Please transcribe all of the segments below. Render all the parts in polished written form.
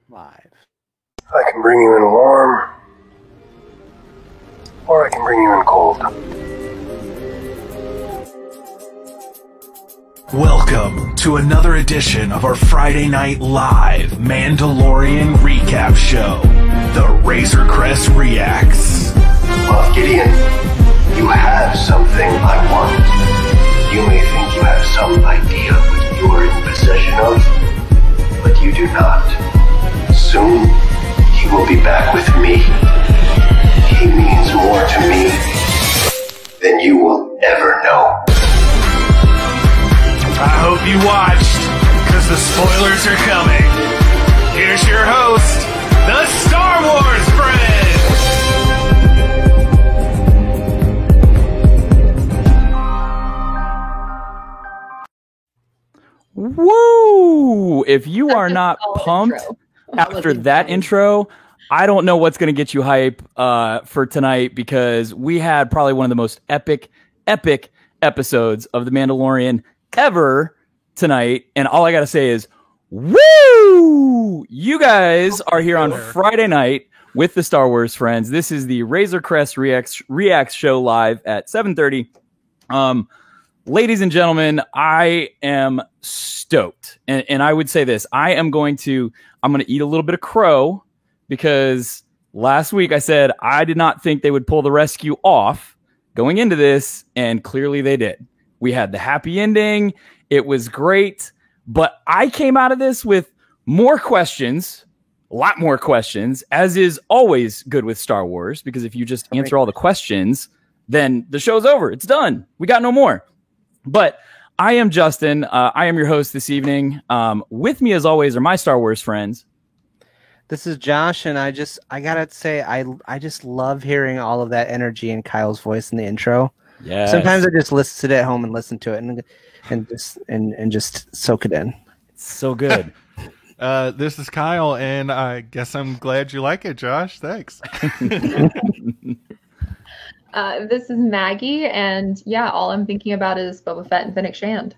Live. I can bring you in warm, or I can bring you in cold. Welcome to another edition of our Friday Night Live Mandalorian Recap Show, The Razor Crest Reacts. Moff Gideon, you have something I want. You may think you have some idea what you are in possession of, but you do not. Soon, he will be back with me. He means more to me than you will ever know. I hope you watched, because the spoilers are coming. Here's your host, the Star Wars Friend! Woo! If you are not pumped after that intro, I don't know what's going to get you hype for tonight, because we had probably one of the most epic episodes of The Mandalorian ever tonight, and all I gotta say is woo! You guys are here on Friday night with the Star Wars friends. This is the Razor Crest Reacts show live at 7:30. Ladies and gentlemen, I am stoked, and I would say this: I'm going to eat a little bit of crow, because last week I said I did not think they would pull the rescue off going into this, and clearly they did. We had the happy ending. It was great. But I came out of this with more questions, a lot more questions, as is always good with Star Wars, because if you just answer all the questions, then the show's over. It's done. We got no more. But I am Justin. I am your host this evening. With me, as always, are my Star Wars friends. This is Josh, and I gotta say, I just love hearing all of that energy in Kyle's voice in the intro. Yes. Sometimes I just sit at home and listen to it and just soak it in. It's so good. This is Kyle, and I guess I'm glad you like it, Josh. Thanks. This is Maggie, and yeah, all I'm thinking about is Boba Fett and Fennec Shand.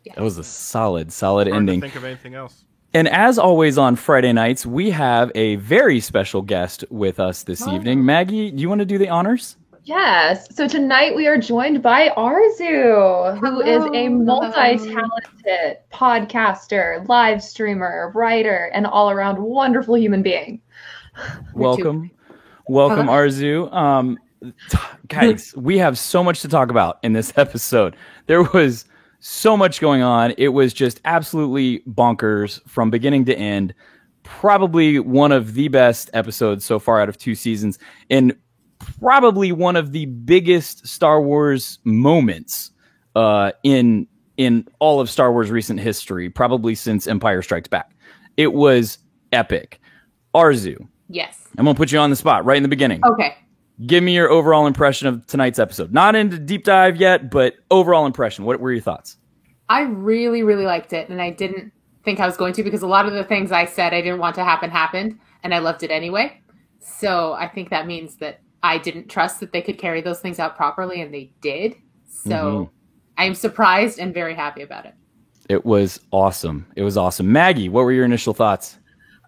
Yeah. That was a solid Hard ending. to think of anything else. And as always on Friday nights, we have a very special guest with us this evening. Maggie, do you want to do the honors? Yes. So tonight we are joined by Arzu, who is a multi-talented podcaster, live streamer, writer, and all-around wonderful human being. Welcome, Arzu. Guys, we have so much to talk about in this episode. There was so much going on. It was just absolutely bonkers from beginning to end. Probably one of the best episodes so far out of 2 seasons, and probably one of the biggest Star Wars moments in all of Star Wars recent history, probably since Empire Strikes Back. It was epic. Arzu. Yes. I'm going to put you on the spot right in the beginning. Okay. Give me your overall impression of tonight's episode. Not into deep dive yet, but overall impression. What were your thoughts? I really, really liked it, and I didn't think I was going to, because a lot of the things I said I didn't want to happen happened, and I loved it anyway. So I think that means that I didn't trust that they could carry those things out properly, and they did. So I am surprised and very happy about it. It was awesome. Maggie, what were your initial thoughts?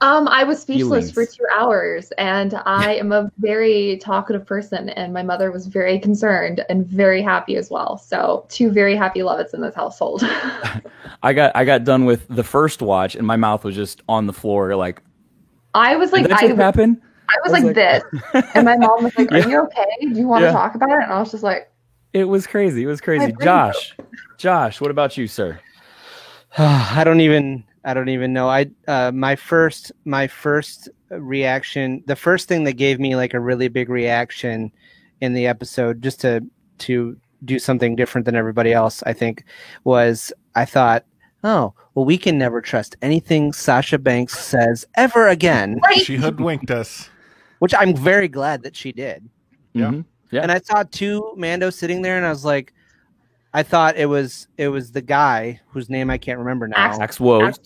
I was speechless for 2 hours, and I am a very talkative person, and my mother was very concerned and very happy as well. So 2 very happy Lovitts in this household. I got done with the first watch, and my mouth was just on the floor. Like, I was like, did that just happen? I was like this, and my mom was like, "Are you okay? Do you want to talk about it?" And I was just like, "It was crazy. Josh, what about you, sir?" I don't even know. My first reaction, the first thing that gave me like a really big reaction in the episode, just to do something different than everybody else, I think, was I thought, oh, well, we can never trust anything Sasha Banks says ever again. Right. She hoodwinked us. Which I'm very glad that she did. Yeah. Mm-hmm. Yeah. And I saw 2 Mandos sitting there, and I was like, I thought it was the guy whose name I can't remember now. Axe Woves.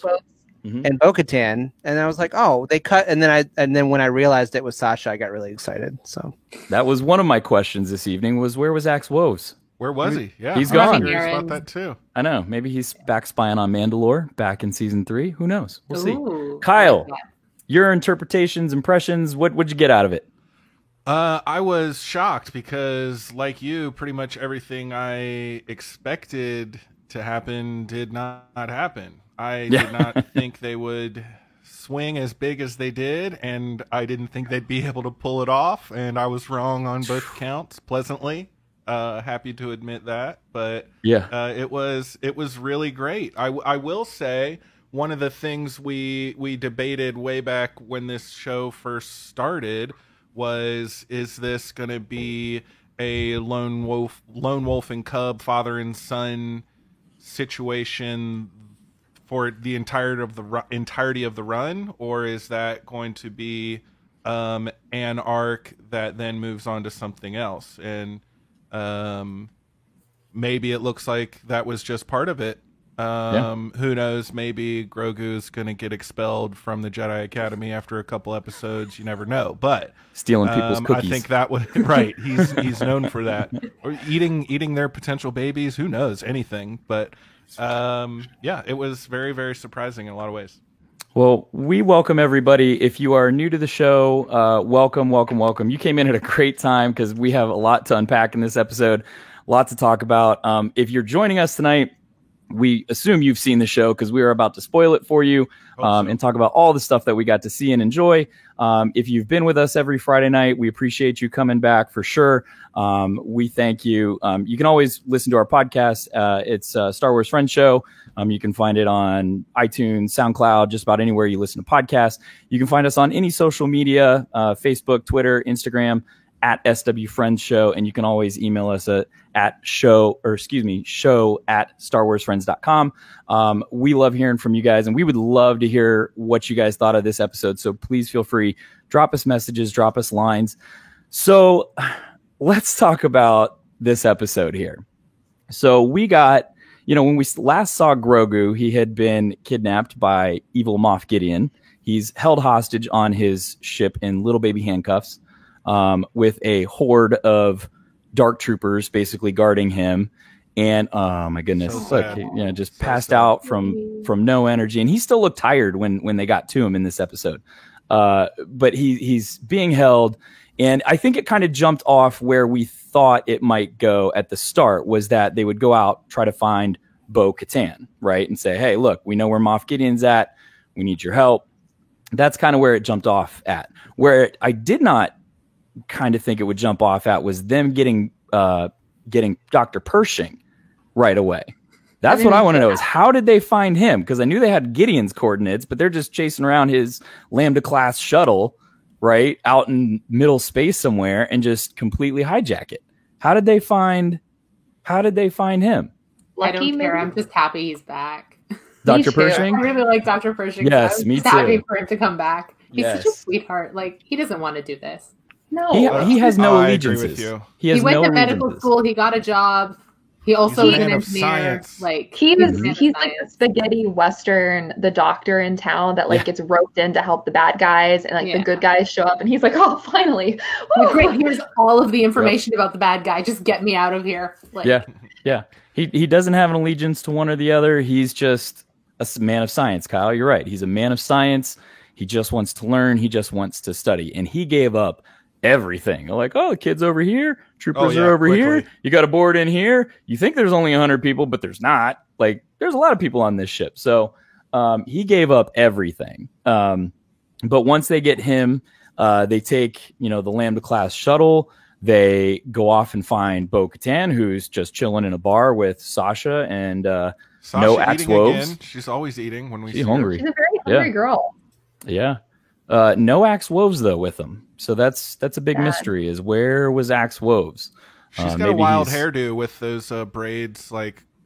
And Bo-Katan, and I was like, oh, they cut, and then when I realized it was Sasha, I got really excited. So that was one of my questions this evening: was where was Axe Woves? Where was he? Yeah, he's gone. I'm curious about that too. I know. Maybe he's back spying on Mandalore back in season 3. Who knows? We'll Ooh, see. Kyle, your interpretations, impressions. What'd you get out of it? I was shocked because, like you, pretty much everything I expected to happen did not happen. I did not think they would swing as big as they did, and I didn't think they'd be able to pull it off, and I was wrong on both counts, pleasantly. Happy to admit that, but it was really great. I will say, one of the things we debated way back when this show first started was, is this going to be a lone wolf and cub, father and son situation for the entirety of the run, or is that going to be an arc that then moves on to something else? And maybe it looks like that was just part of it. Who knows? Maybe Grogu's going to get expelled from the Jedi Academy after a couple episodes. You never know. But stealing people's cookies. I think that would right. He's known for that. Or eating their potential babies. Who knows? Anything. But it was very, very surprising in a lot of ways. Well, we welcome everybody. If you are new to the show, welcome. You came in at a great time because we have a lot to unpack in this episode, a lot to talk about. If you're joining us tonight, we assume you've seen the show because we are about to spoil it for you and talk about all the stuff that we got to see and enjoy. If you've been with us every Friday night, we appreciate you coming back for sure. We thank you. You can always listen to our podcast. It's Star Wars Friends Show. You can find it on iTunes, SoundCloud, just about anywhere you listen to podcasts. You can find us on any social media, Facebook, Twitter, Instagram, at SW Friends Show, and you can always email us at show at StarWarsFriends.com. We love hearing from you guys, and we would love to hear what you guys thought of this episode. So please feel free, drop us messages, drop us lines. So let's talk about this episode here. So we got, when we last saw Grogu, he had been kidnapped by evil Moff Gideon. He's held hostage on his ship in little baby handcuffs. With a horde of dark troopers basically guarding him. And oh my goodness, just passed out from no energy. And he still looked tired when they got to him in this episode. But he's being held. And I think it kind of jumped off where we thought it might go at the start, was that they would go out, try to find Bo-Katan, right? And say, hey, look, we know where Moff Gideon's at. We need your help. That's kind of where it jumped off at. Where I did not kind of think it would jump off at was them getting Dr. Pershing right away. That's what I want to know, is how did they find him? Because I knew they had Gideon's coordinates, but they're just chasing around his Lambda class shuttle, right, out in middle space somewhere, and just completely hijack it. How did they find him? I don't care. I'm just happy he's back. Dr. Pershing? I really like Dr. Pershing. Yes, me too. Happy for him to come back. He's such a sweetheart. Like, he doesn't want to do this. No, he has no allegiances. I agree with you. He went to medical school. He got a job. He also is an engineer. Like he's like the spaghetti western, the doctor in town that gets roped in to help the bad guys, and the good guys show up, and he's like, "Oh, finally! Great! Here's all of the information about the bad guy. Just get me out of here." Yeah. He doesn't have an allegiance to one or the other. He's just a man of science, Kyle. You're right. He's a man of science. He just wants to learn. He just wants to study, and he gave up everything. Like, oh, the kids over here, troopers are over here. You got a board in here. You think there's only 100 people, but there's not. Like, there's a lot of people on this ship. So he gave up everything. But once they get him, they take, the Lambda class shuttle. They go off and find Bo-Katan, who's just chilling in a bar with Sasha and Sasha no Axe Woves. She's always eating when we see She's hungry. She's a very hungry girl. Yeah. No Axe Woves though with them, so that's a big mystery. Is where was Axe Woves? She's got a wild hairdo with those braids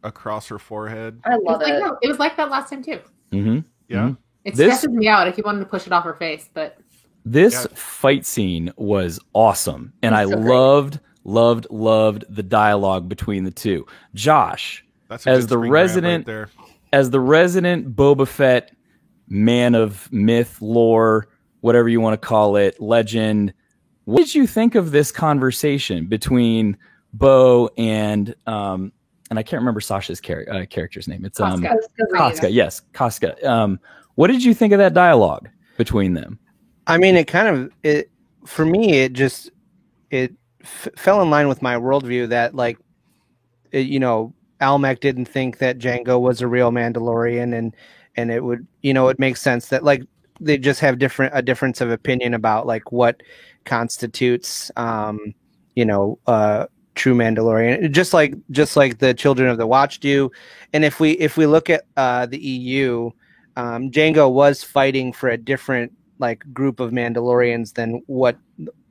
across her forehead. I love it. It was like that last time too. Mm-hmm. Yeah, mm-hmm. It stresses me out if you wanted to push it off her face, but this fight scene was awesome, and I loved the dialogue between the two. Josh, as the resident Boba Fett, man of myth, lore, whatever you want to call it, legend. What did you think of this conversation between Bo and I can't remember Sasha's character's name. It's Casca. Casca. Yes, Casca. What did you think of that dialogue between them. I mean, for me, it fell in line with my worldview that Almec didn't think that Jango was a real Mandalorian, and it would, it makes sense that like they just have a difference of opinion about like what constitutes, true Mandalorian, just like the Children of the Watch do. And if we look at the EU, Jango was fighting for a different like group of Mandalorians than what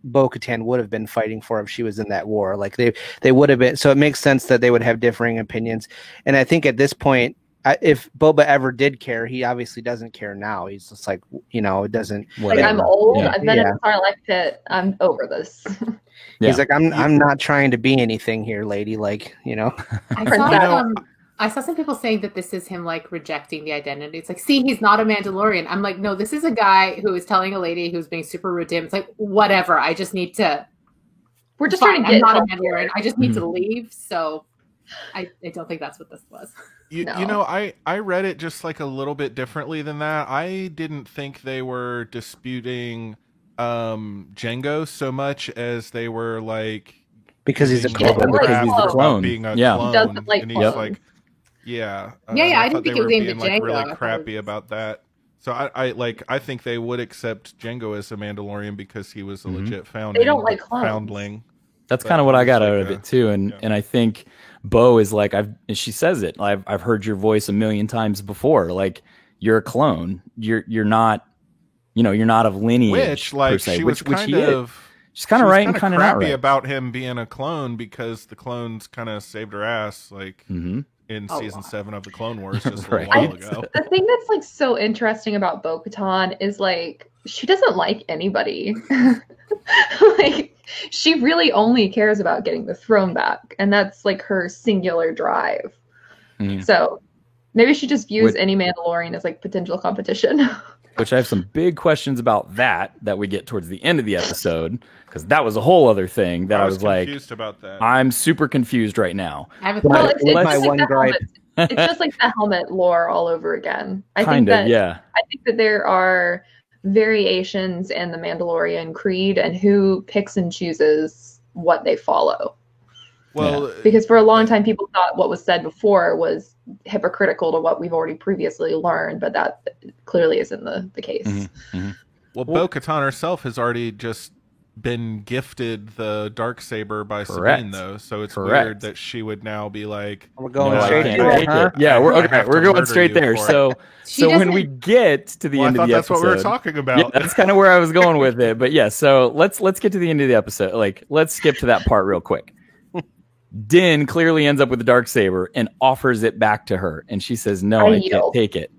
Bo-Katan would have been fighting for if she was in that war. Like they would have been. So it makes sense that they would have differing opinions. And I think at this point, if Boba ever did care, he obviously doesn't care now. He's just like, it doesn't. Like, I'm old. I've been in the Sarlacc pit. I'm over this. He's like, I'm not trying to be anything here, lady. Like, I saw some people saying that this is him like rejecting the identity. It's like, see, he's not a Mandalorian. I'm like, no, this is a guy who is telling a lady who's being super rude to him. It's like, whatever. I just need to. We're just trying to get. I'm not a Mandalorian. I just need to leave. So, I don't think that's what this was. I read it just like a little bit differently than that. I didn't think they were disputing Jango so much as they were like because he's a clone. Because he's a clone. Being a clone. He doesn't like and he's like, I didn't think it was aimed at Jango. Really crappy about that. So I think they would accept Jango as a Mandalorian because he was a legit foundling. They don't like clones. Foundling. That's kind of what I got out of it too, and I think Bo is like, she says it. I've heard your voice a million times before. Like, you're a clone. You're not, you're not of lineage. Which, like, per se, she was which kind she of. She's kind of right and kind of not right about him being a clone because the clones kind of saved her ass, like in season 7 of the Clone Wars just a little while ago. The thing that's like so interesting about Bo-Katan is like she doesn't like anybody. Like she really only cares about getting the throne back, and that's like her singular drive. So maybe she just views any Mandalorian as like potential competition. Which I have some big questions about that we get towards the end of the episode, because that was a whole other thing that I was like, confused about that. I'm super confused right now. It's just like the helmet lore all over again. I think that there are variations in the Mandalorian creed and who picks and chooses what they follow. Well, because for a long time people thought what was said before was hypocritical to what we've already previously learned, but that clearly isn't the case. Well, Bo-Katan herself has already just been gifted the Darksaber by Sabine, though, so it's weird that she would now be like, we're going straight there. Huh? Yeah, we're going straight there. So when we get to the end of the episode, that's what we were talking about. Yeah, that's kind of where I was going with it. But yeah, so let's get to the end of the episode. Like, let's skip to that part real quick. Din clearly ends up with the Darksaber and offers it back to her, and she says, "No, I can't take it."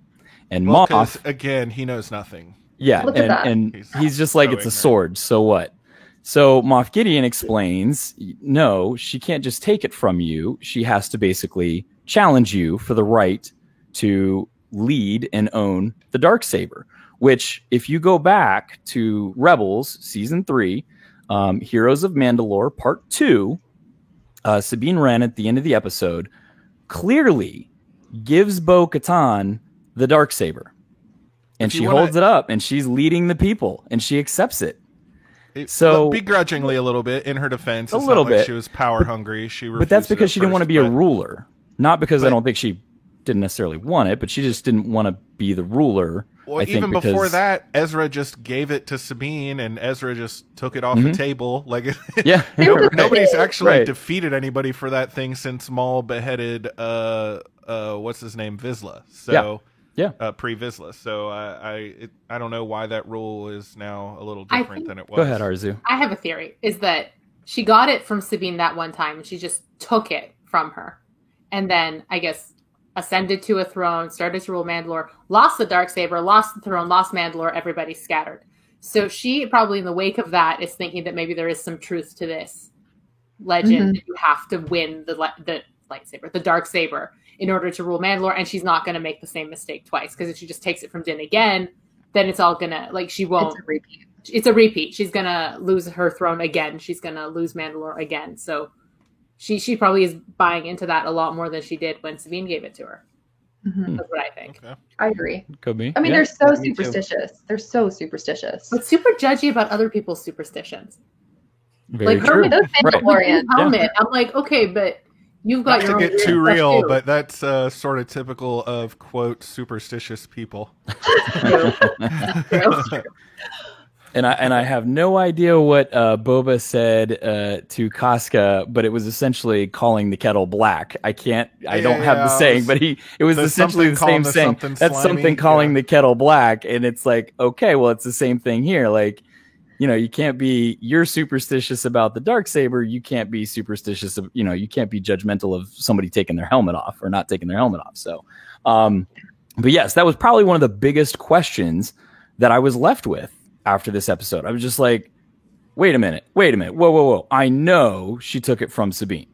And Moff, again, he knows nothing. Yeah, and he's just like, it's a sword. So what? So Moff Gideon explains, no, she can't just take it from you. She has to basically challenge you for the right to lead and own the Darksaber. Which, if you go back to Rebels season 3, Heroes of Mandalore Part 2. Sabine Wren at the end of the episode clearly gives Bo-Katan the Darksaber. And she holds it up and she's leading the people and she accepts it. So begrudgingly a little bit in her defense. It's little bit. Like she was power hungry. But that's because she didn't want to be a ruler. Not because I don't think she didn't necessarily want it, but she just didn't want to be the ruler. Well, even before that, Ezra just gave it to Sabine, and Ezra just took it off the table. Like, nobody's actually defeated anybody for that thing since Maul beheaded, what's his name, Vizsla. So, pre-Vizsla. So, I don't know why that rule is now a little different than it was. Go ahead, Arzu. I have a theory: is that she got it from Sabine that one time, and she just took it from her, and then I guess ascended to a throne, started to rule Mandalore, lost the Darksaber, lost the throne, lost Mandalore, everybody scattered. So she probably in the wake of that is thinking that maybe there is some truth to this legend that you have to win the lightsaber, the Darksaber, in order to rule Mandalore, and she's not going to make the same mistake twice, because if she just takes it from Din again, then it's all going to, like, she won't. It's a repeat. She's going to lose her throne again. She's going to lose Mandalore again. So She probably is buying into that a lot more than she did when Sabine gave it to her. That's what I think. Okay. I agree. Could be. I mean, Yeah. they're so Me too. superstitious. They're so superstitious. But super judgy about other people's superstitions. Very like true. Herman, Those Mandalorian. helmet. I'm like, okay, but you've got Not your to own get too weird real, stuff, but that's sort of typical of quote superstitious people. True. And I have no idea what Boba said to Casca, but it was essentially calling the kettle black. I don't have the saying, but it was essentially the same saying. That's something calling the kettle black, and it's like, okay, well, it's the same thing here. Like, you're superstitious about the Darksaber. You can't be superstitious of, you can't be judgmental of somebody taking their helmet off or not taking their helmet off. So, but yes, that was probably one of the biggest questions that I was left with after this episode. I was just like, wait a minute. Whoa. I know she took it from Sabine.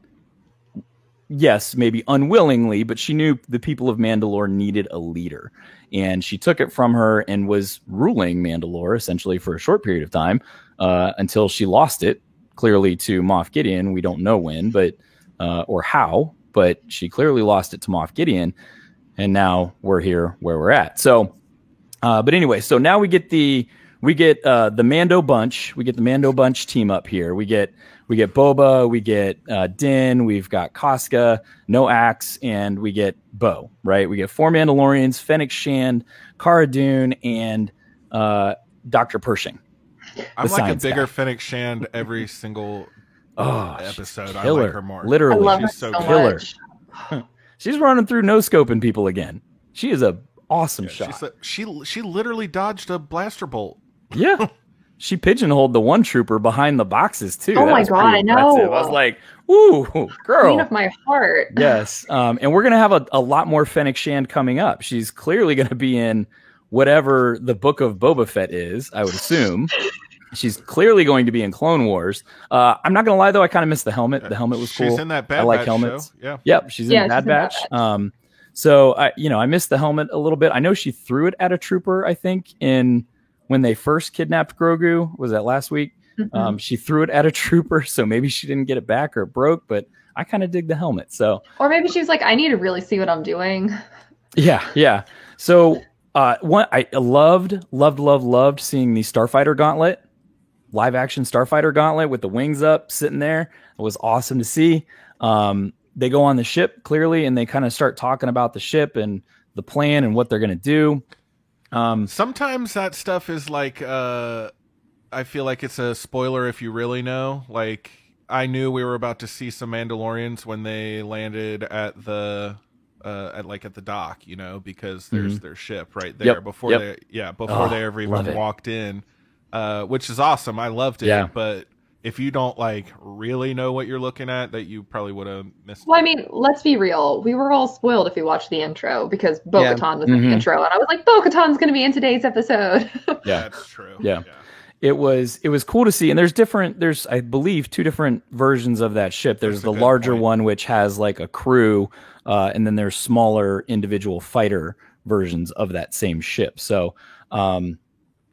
Yes, maybe unwillingly, but she knew the people of Mandalore needed a leader. And she took it from her and was ruling Mandalore essentially for a short period of time until she lost it, clearly to Moff Gideon. We don't know when, but or how, but she clearly lost it to Moff Gideon. And now we're here where we're at. So, but anyway, so now we get the Mando bunch. We get the Mando bunch team up here. We get Boba, we get Din, we've got Casca, no Axe, and we get Bo, right? We get 4 Mandalorians, Fennec Shand, Cara Dune, and Dr. Pershing. I'm like a bigger Fennec Shand every single episode. I like her more. Literally, I love she's her so so killer. much. She's running through no-scoping people again. She is a awesome shot. She literally dodged a blaster bolt. Yeah. She pigeonholed the one trooper behind the boxes too. Oh That my was God, pretty I know. impressive. I was like, ooh, girl. Queen of my heart. Yes. And we're going to have a lot more Fennec Shand coming up. She's clearly going to be in whatever the Book of Boba Fett is, I would assume. She's clearly going to be in Clone Wars. I'm not going to lie, though. I kind of missed the helmet. The helmet was cool. She's in that Bad I like Batch helmets. show. Yeah. Yep. She's in Bad Batch. So I missed the helmet a little bit. I know she threw it at a trooper, I think, when they first kidnapped Grogu. Was that last week? Mm-hmm. She threw it at a trooper, so maybe she didn't get it back or it broke, but I kind of dig the helmet. So, or maybe she was like, I need to really see what I'm doing. Yeah. So, one I loved seeing the Starfighter Gauntlet, live action Starfighter Gauntlet with the wings up, sitting there. It was awesome to see. They go on the ship clearly, and they kind of start talking about the ship and the plan and what they're going to do. Sometimes that stuff is like, I feel like it's a spoiler if you really know. Like, I knew we were about to see some Mandalorians when they landed at the dock, because there's their ship right there before they ever even walked in, which is awesome. I loved it. Yeah. But if you don't really know what you're looking at, that you probably would have missed. Well, I mean, let's be real. We were all spoiled if we watched the intro because Bo-Katan was in the intro, and I was like, Bo-Katan's going to be in today's episode. Yeah, that's true. Yeah. It was cool to see, and there's I believe 2 different versions of that ship. There's the larger one which has like a crew, and then there's smaller individual fighter versions of that same ship. So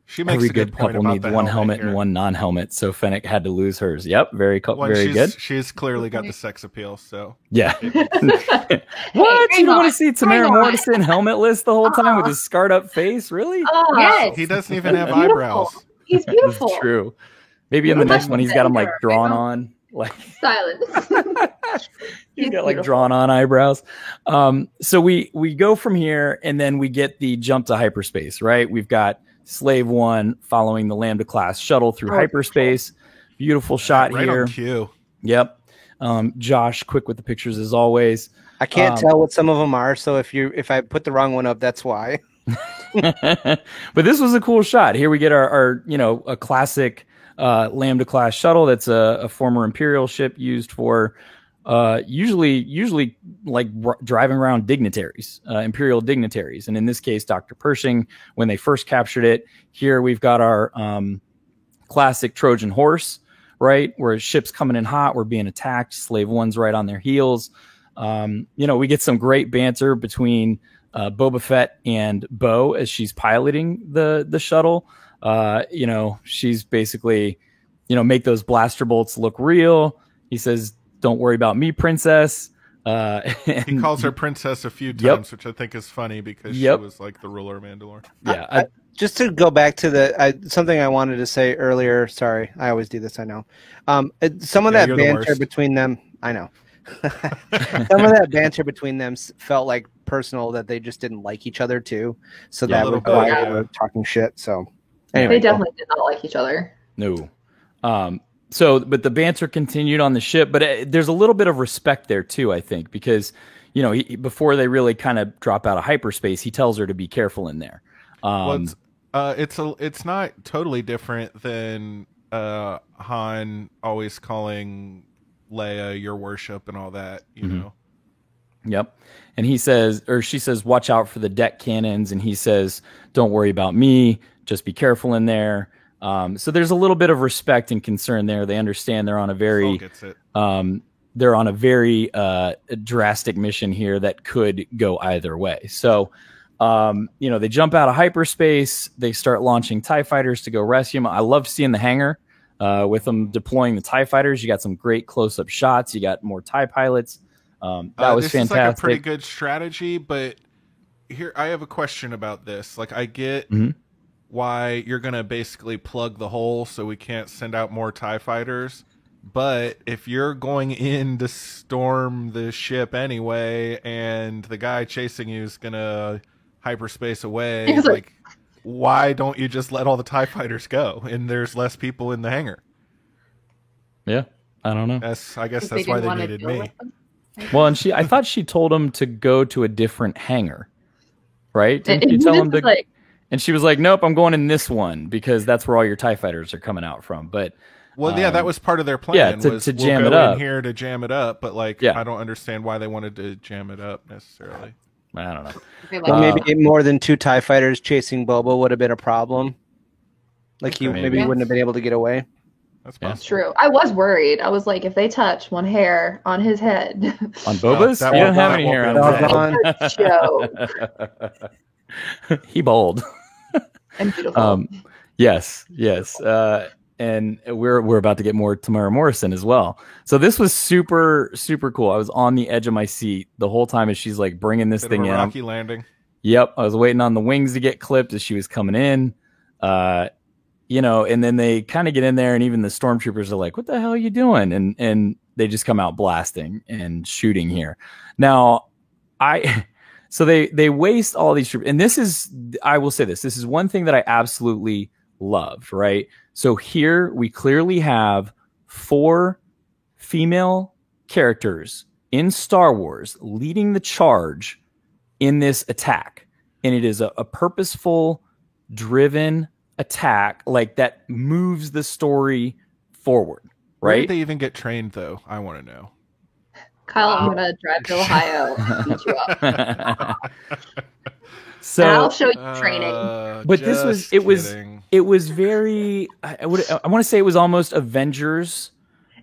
she makes every a good point couple needs one helmet and one non-helmet, so Fennec had to lose hers. Yep, very good. She's clearly got the sex appeal, so yeah. What? You don't want to see Tamara Morrison helmetless the whole time with his scarred up face? Really? Yes. He doesn't even have eyebrows. He's beautiful. That's true. Maybe in the next one he's got them like drawn on, like silence. He's got like drawn on eyebrows. So we go from here, and then we get the jump to hyperspace. Right? We've got Slave One following the Lambda class shuttle through hyperspace. Beautiful shot right here. On cue. Yep. Josh, quick with the pictures as always. I can't tell what some of them are, so if I put the wrong one up, that's why. But this was a cool shot. Here we get our a classic Lambda class shuttle. That's a former Imperial ship used for usually like driving around dignitaries, Imperial dignitaries. And in this case, Dr. Pershing, when they first captured it. Here we've got our classic Trojan horse, right? Where ship's coming in hot, we're being attacked, Slave One's right on their heels. We get some great banter between Boba Fett and Bo as she's piloting the shuttle. She's basically, make those blaster bolts look real. He says, "Don't worry about me, princess." He calls her princess a few times, which I think is funny because she was like the ruler of Mandalore. Yeah. Just to go back to something I wanted to say earlier. Sorry, I always do this. I know. Some of that banter between them. I know. Some of that banter between them felt like personal, that they just didn't like each other too. So that was why they were talking shit. So anyway, they definitely did not like each other. No. But the banter continued on the ship, but there's a little bit of respect there too, I think, because, you know, before they really kind of drop out of hyperspace, he tells her to be careful in there. It's not totally different than Han always calling Leia your worship and all that, you know. Yep. And he says, or she says, watch out for the deck cannons, and he says, don't worry about me, just be careful in there. So there's a little bit of respect and concern there. They understand they're on a very drastic mission here that could go either way. So you know, they jump out of hyperspace, they start launching TIE fighters to go rescue them. I love seeing the hangar with them deploying the TIE fighters. You got some great close-up shots. You got more TIE pilots. That was fantastic. This is like a pretty good strategy, but here I have a question about this. Like, I get why you're going to basically plug the hole so we can't send out more TIE fighters. But if you're going in to storm the ship anyway, and the guy chasing you is going to hyperspace away, like, why don't you just let all the TIE fighters go and there's less people in the hangar? Yeah, I don't know. I guess that's why they needed me. Well, and I thought she told him to go to a different hangar, right? Didn't you tell him to? And she was like, "Nope, I'm going in this one because that's where all your TIE fighters are coming out from." But that was part of their plan. Yeah, to jam it up. In here to jam it up, but I don't understand why they wanted to jam it up necessarily. I don't know. Well, maybe more than 2 TIE fighters chasing Boba would have been a problem. Like he maybe wouldn't have been able to get away. That's possible. True. I was worried. I was like, if they touch one hair on his head. On Boba's? He don't have any hair on his head. He bald. And beautiful. Yes. And we're about to get more Tamara Morrison as well. So this was super, super cool. I was on the edge of my seat the whole time as she's like bringing this thing in. Rocky landing. Yep. I was waiting on the wings to get clipped as she was coming in. You know, and then they kind of get in there, and even the stormtroopers are like, what the hell are you doing? And they just come out blasting and shooting here. Now, so they waste all these troopers. And this is, I will say this is one thing that I absolutely loved, right? So here we clearly have 4 female characters in Star Wars leading the charge in this attack. And it is a purposeful, driven attack like that moves the story forward, right? Where did they even get trained, though? I want to know. Kyle, I'm going to drive to Ohio and beat you up. So and I'll show you training. But it was very, I want to say it was almost Avengers.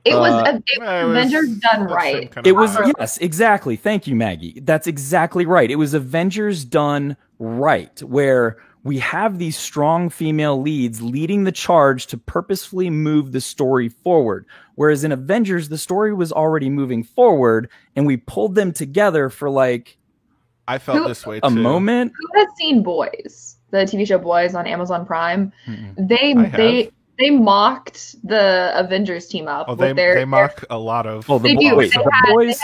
It was Avengers done right. It was, yes, exactly. Thank you, Maggie. That's exactly right. It was Avengers done right, where we have these strong female leads leading the charge to purposefully move the story forward. Whereas in Avengers, the story was already moving forward, and we pulled them together for like I felt this way too. A moment. Who has seen Boys, the TV show Boys on Amazon Prime? Mm-hmm. They mocked the Avengers team up. Oh, they mock a lot of. Oh, they do. They had all of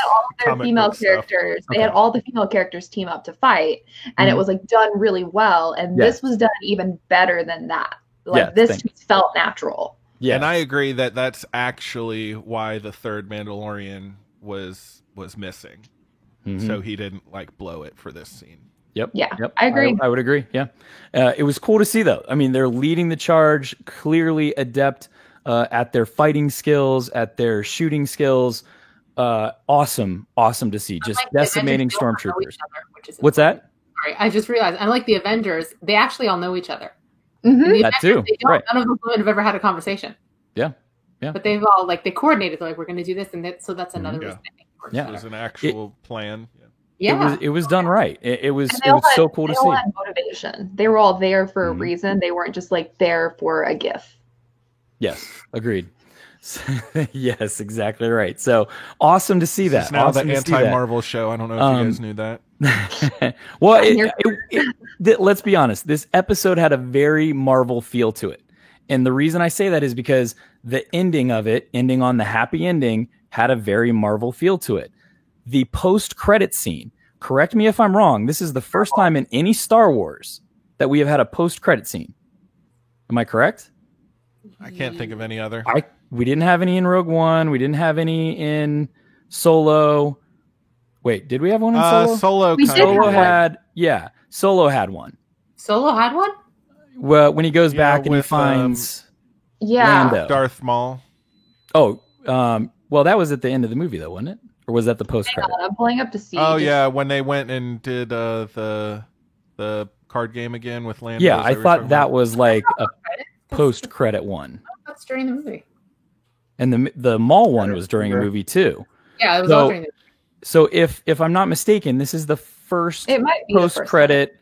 their female characters. They had all the female characters team up to fight, and it was like done really well. And this was done even better than that. Like this felt natural. Yeah, and I agree that that's actually why the third Mandalorian was missing. Mm-hmm. So he didn't like blow it for this scene. Yep. Yeah. Yep. I agree. I would agree. Yeah. It was cool to see, though. I mean, they're leading the charge, clearly adept at their fighting skills, at their shooting skills. Awesome to see. Just decimating stormtroopers. What's that? Sorry, I just realized. Unlike the Avengers, they actually all know each other. Mm-hmm. That too. Right. None of those women have ever had a conversation. Yeah. Yeah. But they've all they coordinated. They're like, we're going to do this, and so that's another reason. Yeah. It was an actual plan. Yeah. It was done right. It was so cool to see. They all had motivation. They were all there for a reason. They weren't just like there for a gif. Yes, agreed. Yes, exactly right. So awesome to see that. It's now awesome the to see that. anti-Marvel show. I don't know if you guys knew that. Well, let's be honest. This episode had a very Marvel feel to it. And the reason I say that is because the ending of it, ending on the happy ending, had a very Marvel feel to it. The post-credit scene, correct me if I'm wrong, this is the first time in any Star Wars that we have had a post-credit scene. Am I correct? I can't think of any other. We didn't have any in Rogue One. We didn't have any in Solo. Wait, did we have one in Solo? Solo had Solo had one. Solo had one? Well, when he goes back and he finds Lando. Darth Maul. Oh, well, that was at the end of the movie, though, wasn't it? Or was that the post-credit? I'm pulling up to see. Oh, yeah, when they went and did the card game again with Lando. Yeah, I thought that was like a post-credit one. That's during the movie. And the Maul one was during a movie, too. Yeah, it was all during the movie. So if I'm not mistaken, this is the first post-credit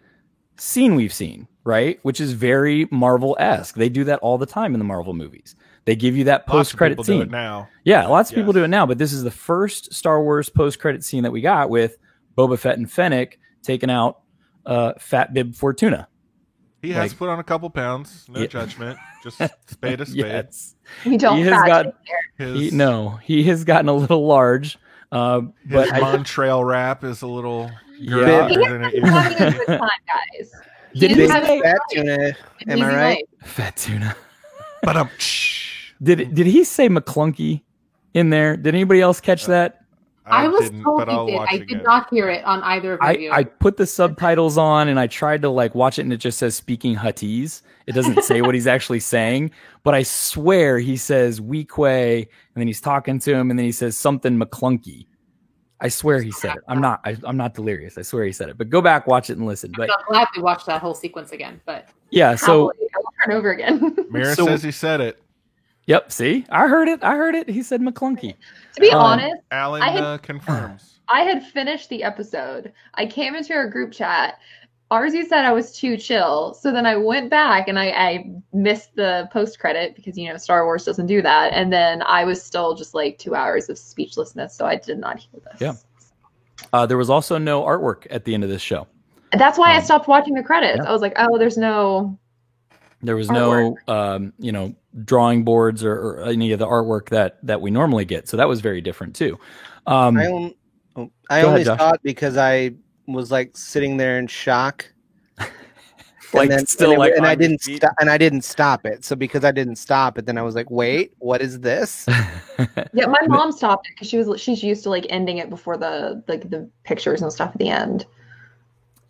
scene we've seen, right? Which is very Marvel-esque. They do that all the time in the Marvel movies. They give you that post-credit scene. Do it now. Yeah, lots of people do it now, but this is the first Star Wars post-credit scene that we got with Boba Fett and Fennec taking out Fat Bib Fortuna. He has put on a couple pounds. No judgment. Just spade a spade. Yes. We don't. He has gotten a little large. But Montreal rap is a little girthier than it used to be. Guys. Did he say Fat Tuna? Am I right? Fat Tuna. But did he say McClunky in there? Did anybody else catch that? I was told he did. I did not hear it on either of you. I put the subtitles on and I tried to watch it, and it just says speaking Huttese. It doesn't say what he's actually saying, but I swear he says Weequay, and then he's talking to him, and then he says something McClunky. I swear he said it. I'm not delirious. I swear he said it. But go back, watch it, and listen. But I'm glad we watched that whole sequence again. But yeah, so I will turn over again. Mira says he said it. Yep. See, I heard it. He said McClunky. To be honest, Alan confirms. I had finished the episode. I came into our group chat. Arzu said I was too chill. So then I went back and I missed the post credit because, Star Wars doesn't do that. And then I was still just 2 hours of speechlessness. So I did not hear this. Yeah. There was also no artwork at the end of this show. That's why I stopped watching the credits. Yeah. I was like, oh, there was no drawing boards or any of the artwork that we normally get. So that was very different too. I only saw it because I was sitting there in shock. I didn't stop it. So because I didn't stop it, then I was like, wait, what is this? Yeah, my mom stopped it because she's used to ending it before the pictures and stuff at the end.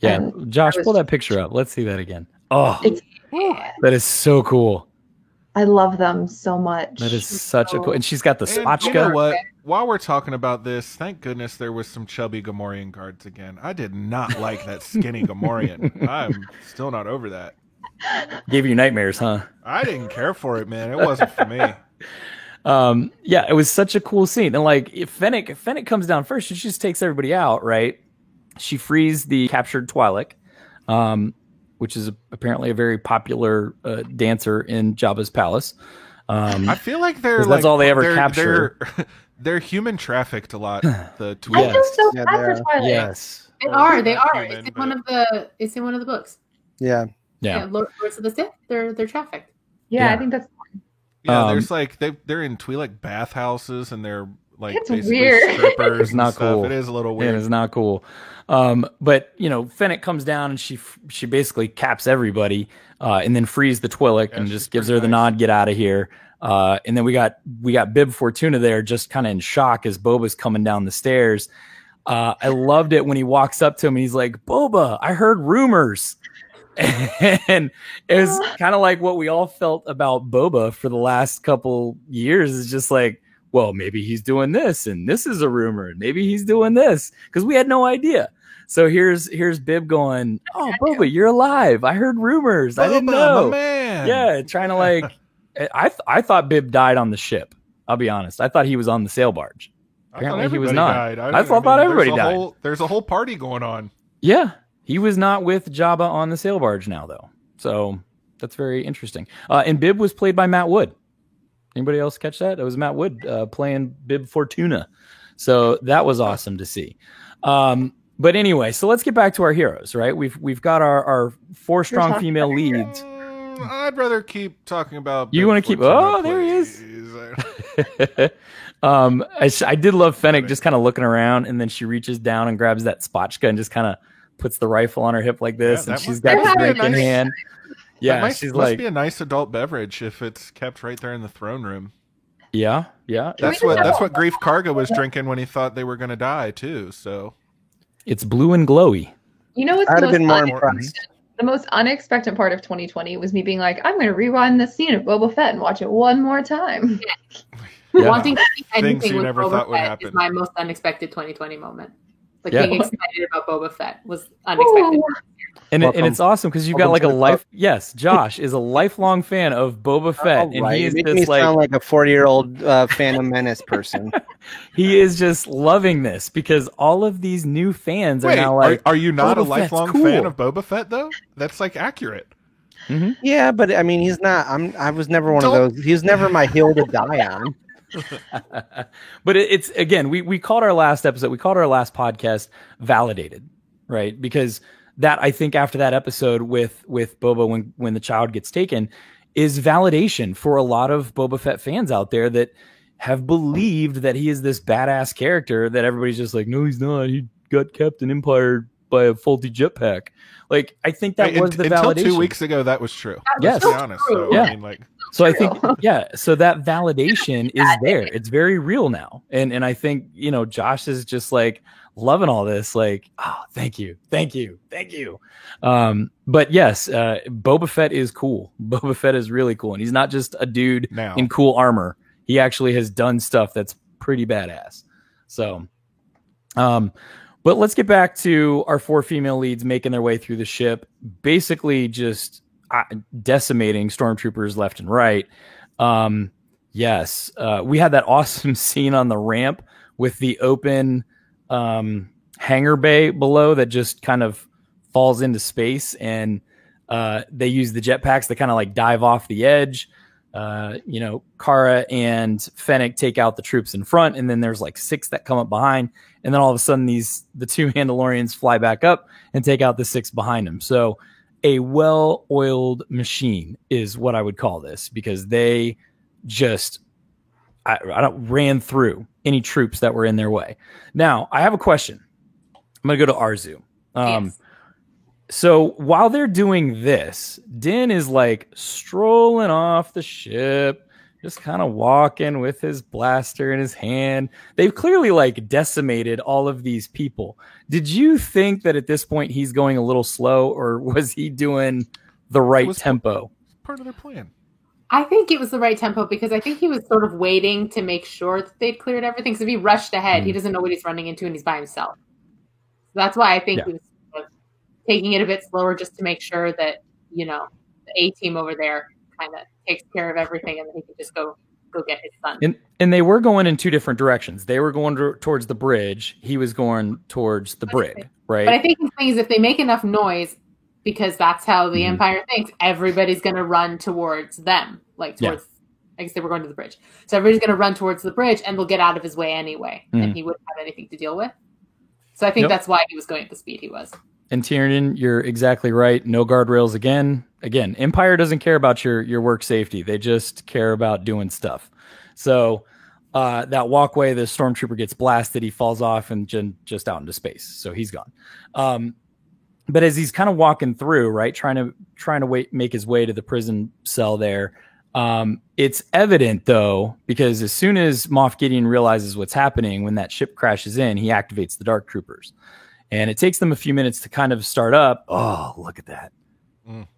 Yeah, and Josh, pull that picture up. Let's see that again. Oh, that is so cool. I love them so much. That is such a cool. And she's got the spotchka. You know what? While we're talking about this, thank goodness there was some chubby Gamorrean guards again. I did not like that skinny Gamorrean. I'm still not over that. Gave you nightmares, huh? I didn't care for it, man. It wasn't for me. Yeah, it was such a cool scene. And if Fennec comes down first, she just takes everybody out, right? She frees the captured Twi'lek, which is apparently a very popular dancer in Jabba's palace. I feel like that's all they ever capture. They're human trafficked a lot. The Twi'lek. I feel so bad for Twi'lek. Yes, they are. It's in one of the books. Yeah. Lords of the Sith. They're trafficked. Yeah, I think that's fine. Yeah, there's they're in Twi'lek bathhouses and they're it's basically weird. strippers. It's not cool. It is a little weird. It is not cool. But Fennec comes down and she basically caps everybody, and then frees the Twi'lek and just gives her the nod, get out of here. And then we got Bib Fortuna there, just kind of in shock as Boba's coming down the stairs. I loved it when he walks up to him and he's like, "Boba, I heard rumors." And it was kind of like what we all felt about Boba for the last couple years. Is just like, well, maybe he's doing this, and this is a rumor, and maybe he's doing this, because we had no idea. So here's Bib going, "Oh, Boba, you're alive. I heard rumors. I didn't know." My man. Yeah, trying to I thought Bib died on the ship. I'll be honest. I thought he was on the sail barge. Apparently he was not. I thought everybody died. There's a whole party going on. Yeah, he was not with Jabba on the sail barge now, though. So that's very interesting. And Bib was played by Matt Wood. Anybody else catch that? It was Matt Wood playing Bib Fortuna. So that was awesome to see. But anyway, so let's get back to our heroes, right? We've got our 4 strong female leads. I'd rather keep talking about. You want to keep? Oh, there he is. I did love Fennec just kind of looking around, and then she reaches down and grabs that spotchka and just kind of puts the rifle on her hip like this, and she's got the drink in hand. Yeah, must be a nice adult beverage if it's kept right there in the throne room. Yeah. That's what Grief Karga was drinking when he thought they were going to die too. So it's blue and glowy. You know what's I'd have been more impressed. The most unexpected part of 2020 was me being like, I'm going to rewind the scene of Boba Fett and watch it one more time. Yeah. Wanting to see Things anything you with never Boba thought would Fett happen. is my most unexpected 2020 moment. Like Yeah. being excited about Boba Fett was unexpected. And it's awesome because you've got like a life. Yes, Josh is a lifelong fan of Boba Fett, and he is Make just me like sound like a 40-year-old Phantom Menace person. he is just loving this because all of these new fans are now like, are you not Boba a lifelong Fett's fan cool. of Boba Fett though? That's like accurate. Yeah, but I mean, he's not. I was never one of those. He was never my hill to die on. But it's again, we called our last episode, we called our last podcast Validated, right? Because that, I think after that episode with Boba when the child gets taken is validation for a lot of Boba Fett fans out there that have believed that he is this badass character that everybody's just like, no, he's not. He got Captain Empire by a faulty jetpack. Like, I think that was the validation. Until 2 weeks ago, that was true. Yes. Let's be honest. So, Yeah. I mean, like, So I think, so that validation is there. It's very real now. And I think, Josh is just like loving all this. Like, oh, thank you. But yes, Boba Fett is cool. Boba Fett is really cool. And he's not just a dude Now. in cool armor. He actually has done stuff that's pretty badass. So, but let's get back to our 4 female leads making their way through the ship, basically just decimating stormtroopers left and right. Yes, we had that awesome scene on the ramp with the open hangar bay below that just kind of falls into space, and they use the jetpacks to kind of like dive off the edge. Cara and Fennec take out the troops in front, and then there's like 6 that come up behind, and then all of a sudden the 2 Mandalorians fly back up and take out the 6 behind them. So a well-oiled machine is what I would call this, because they just ran through any troops that were in their way. Now, I have a question. I'm going to go to Arzu. Yes. So while they're doing this, Din is like strolling off the ship, just kind of walking with his blaster in his hand. They've clearly like decimated all of these people. Did you think that at this point he's going a little slow, or was he doing the right tempo? part of their plan. I think it was the right tempo because I think he was sort of waiting to make sure that they'd cleared everything. So if he rushed ahead, he doesn't know what he's running into and he's by himself. So that's why I think he was sort of taking it a bit slower just to make sure that, the A team over there kind of takes care of everything and then he can just go get his son. And they were going in 2 different directions. They were going towards the bridge. He was going towards the brig, right? But I think the thing is if they make enough noise, because that's how the Empire thinks, everybody's going to run towards them. I guess they were going to the bridge. So everybody's going to run towards the bridge and they'll get out of his way anyway. And he wouldn't have anything to deal with. So I think that's why he was going at the speed he was. And Tiernan, you're exactly right. No guardrails again. Again, Empire doesn't care about your work safety. They just care about doing stuff. So that walkway, the stormtrooper gets blasted. He falls off and just out into space. So he's gone. But as he's kind of walking through, right, trying to make his way to the prison cell there, it's evident though, because as soon as Moff Gideon realizes what's happening, when that ship crashes in, he activates the Dark Troopers, and it takes them a few minutes to kind of start up. Oh, look at that!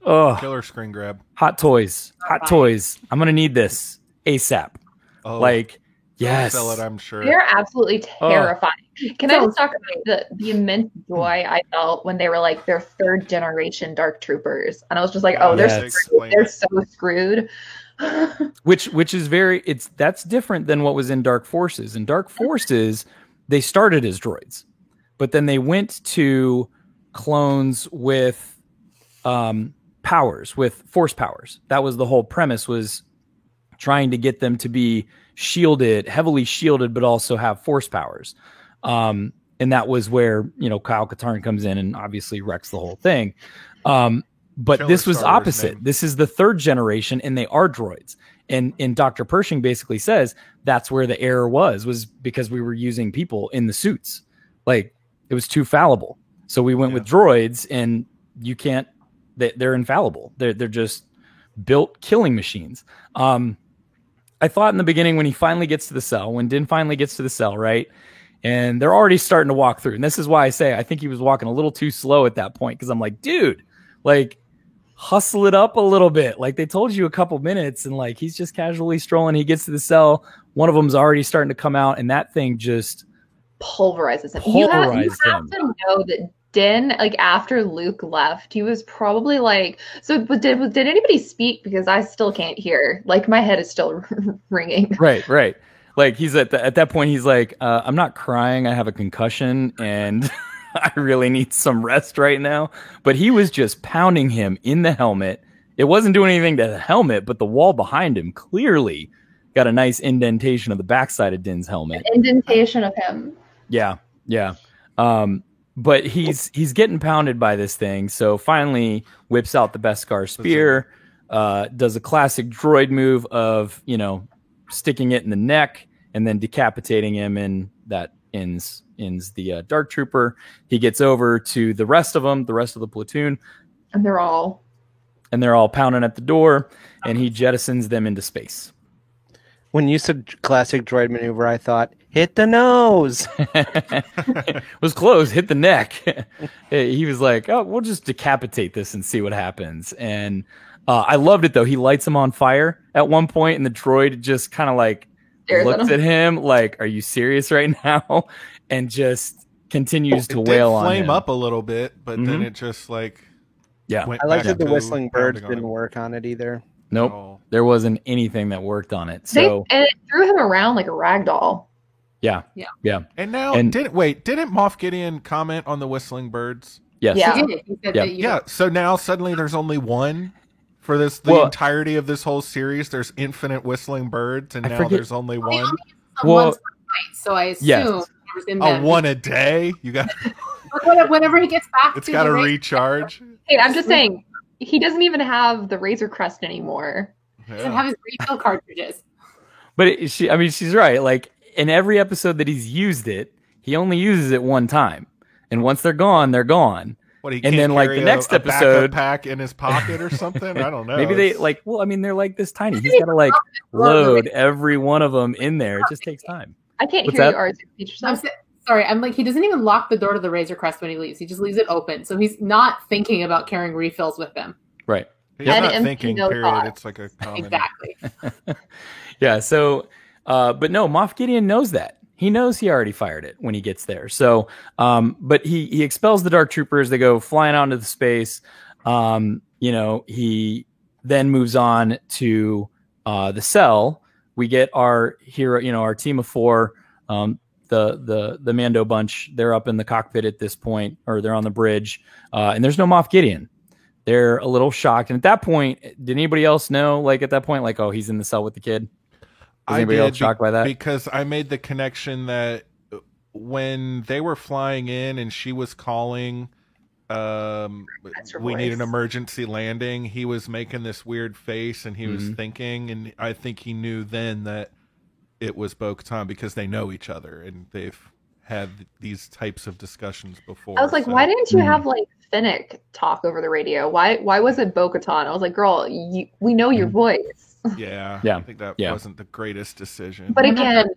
Oh, Killer screen grab. Hot toys. I'm gonna need this ASAP. Oh, yes, sell it, I'm sure. They're absolutely terrifying. Can I just talk about the immense joy I felt when they were like their 3rd generation Dark Troopers, and I was just like, they're so screwed. which is that's different than what was in Dark Forces. In Dark Forces, they started as droids, but then they went to clones with powers, with force powers. That was the whole premise, was trying to get them to be shielded, heavily shielded, but also have force powers. And that was where, you know, Kyle Katarn comes in and obviously wrecks the whole thing. But Killer this was Star Wars opposite. name. This is the third generation, and they are droids. And Dr. Pershing basically says that's where the error was because we were using people in the suits. Like, it was too fallible. So we went with droids, and you can't. They're infallible. They're just built killing machines. I thought in the beginning when he finally gets to the cell, when Din finally gets to the cell, right? And they're already starting to walk through. And this is why I say I think he was walking a little too slow at that point, because I'm like, dude, like, hustle it up a little bit. Like, they told you a couple minutes, and like, he's just casually strolling. He gets to the cell. One of them's already starting to come out, and that thing just pulverizes him. You have him. to know that Din, like, after Luke left, he was probably like, so but did anybody speak? Because I still can't hear. Like, my head is still ringing. Right. Like, he's at that point, he's like, I'm not crying. I have a concussion, and I really need some rest right now. But he was just pounding him in the helmet. It wasn't doing anything to the helmet, but the wall behind him clearly got a nice indentation of the backside of Din's helmet. An indentation of him. Yeah. But he's getting pounded by this thing. So finally whips out the Beskar spear, does a classic droid move of, you know, sticking it in the neck and then decapitating him, and that ends the Dark Trooper. He gets over to the rest of them, the rest of the platoon, and they're all pounding at the door, and he jettisons them into space. When you said classic droid maneuver, I thought, hit the nose. It was close, hit the neck. He was like, oh, we'll just decapitate this and see what happens. And I loved it, though. He lights him on fire at one point, and the droid just kind of like looks at him like, are you serious right now? And just continues to wail on him. Flame up a little bit, but then it just like I like that the whistling birds didn't work on it either. Nope. Oh. There wasn't anything that worked on it. So and it threw him around like a rag doll. Yeah. And now, didn't Moff Gideon comment on the whistling birds? Yes. Yeah. He did. He said that you So now suddenly there's only one for the entirety of this whole series. There's infinite whistling birds, and now there's only one. Once per night, so I assume there's in them. One a day. You got. Whenever he gets back, It's got to recharge. Hey, I'm just saying, he doesn't even have the Razor Crest anymore. He doesn't have his refill cartridges. But she's right. Like, in every episode that he's used it, he only uses it one time, and once they're gone, they're gone. What, he and then like the next episode, pack in his pocket or something. I don't know. Maybe they like. Well, I mean, they're like this tiny. He's got to like load every one of them in there. It just takes time. I can't hear you, Arzu. Sorry, I'm like, he doesn't even lock the door to the Razor Crest when he leaves. He just leaves it open, so he's not thinking about carrying refills with him. Right. He's not thinking. Period. It's like a comedy. Exactly. Yeah. So, but no, Moff Gideon knows that. He knows he already fired it when he gets there. So, but he expels the Dark Troopers. They go flying out into the space. He then moves on to the cell. We get our hero, our team of four, the Mando bunch. They're up in the cockpit at this point, or they're on the bridge, and there's no Moff Gideon. They're a little shocked. And at that point, did anybody else know? Like at that point, like, oh, he's in the cell with the kid. Was anybody else shocked by that? Because I made the connection that when they were flying in and she was calling, we need an emergency landing, he was making this weird face and he was thinking, and I think he knew then that it was Bo-Katan because they know each other and they've had these types of discussions before. I was like, why didn't you have like Finnick talk over the radio? Why was it Bo-Katan? I was like, girl, we know your voice. Yeah. I think that wasn't the greatest decision. But again,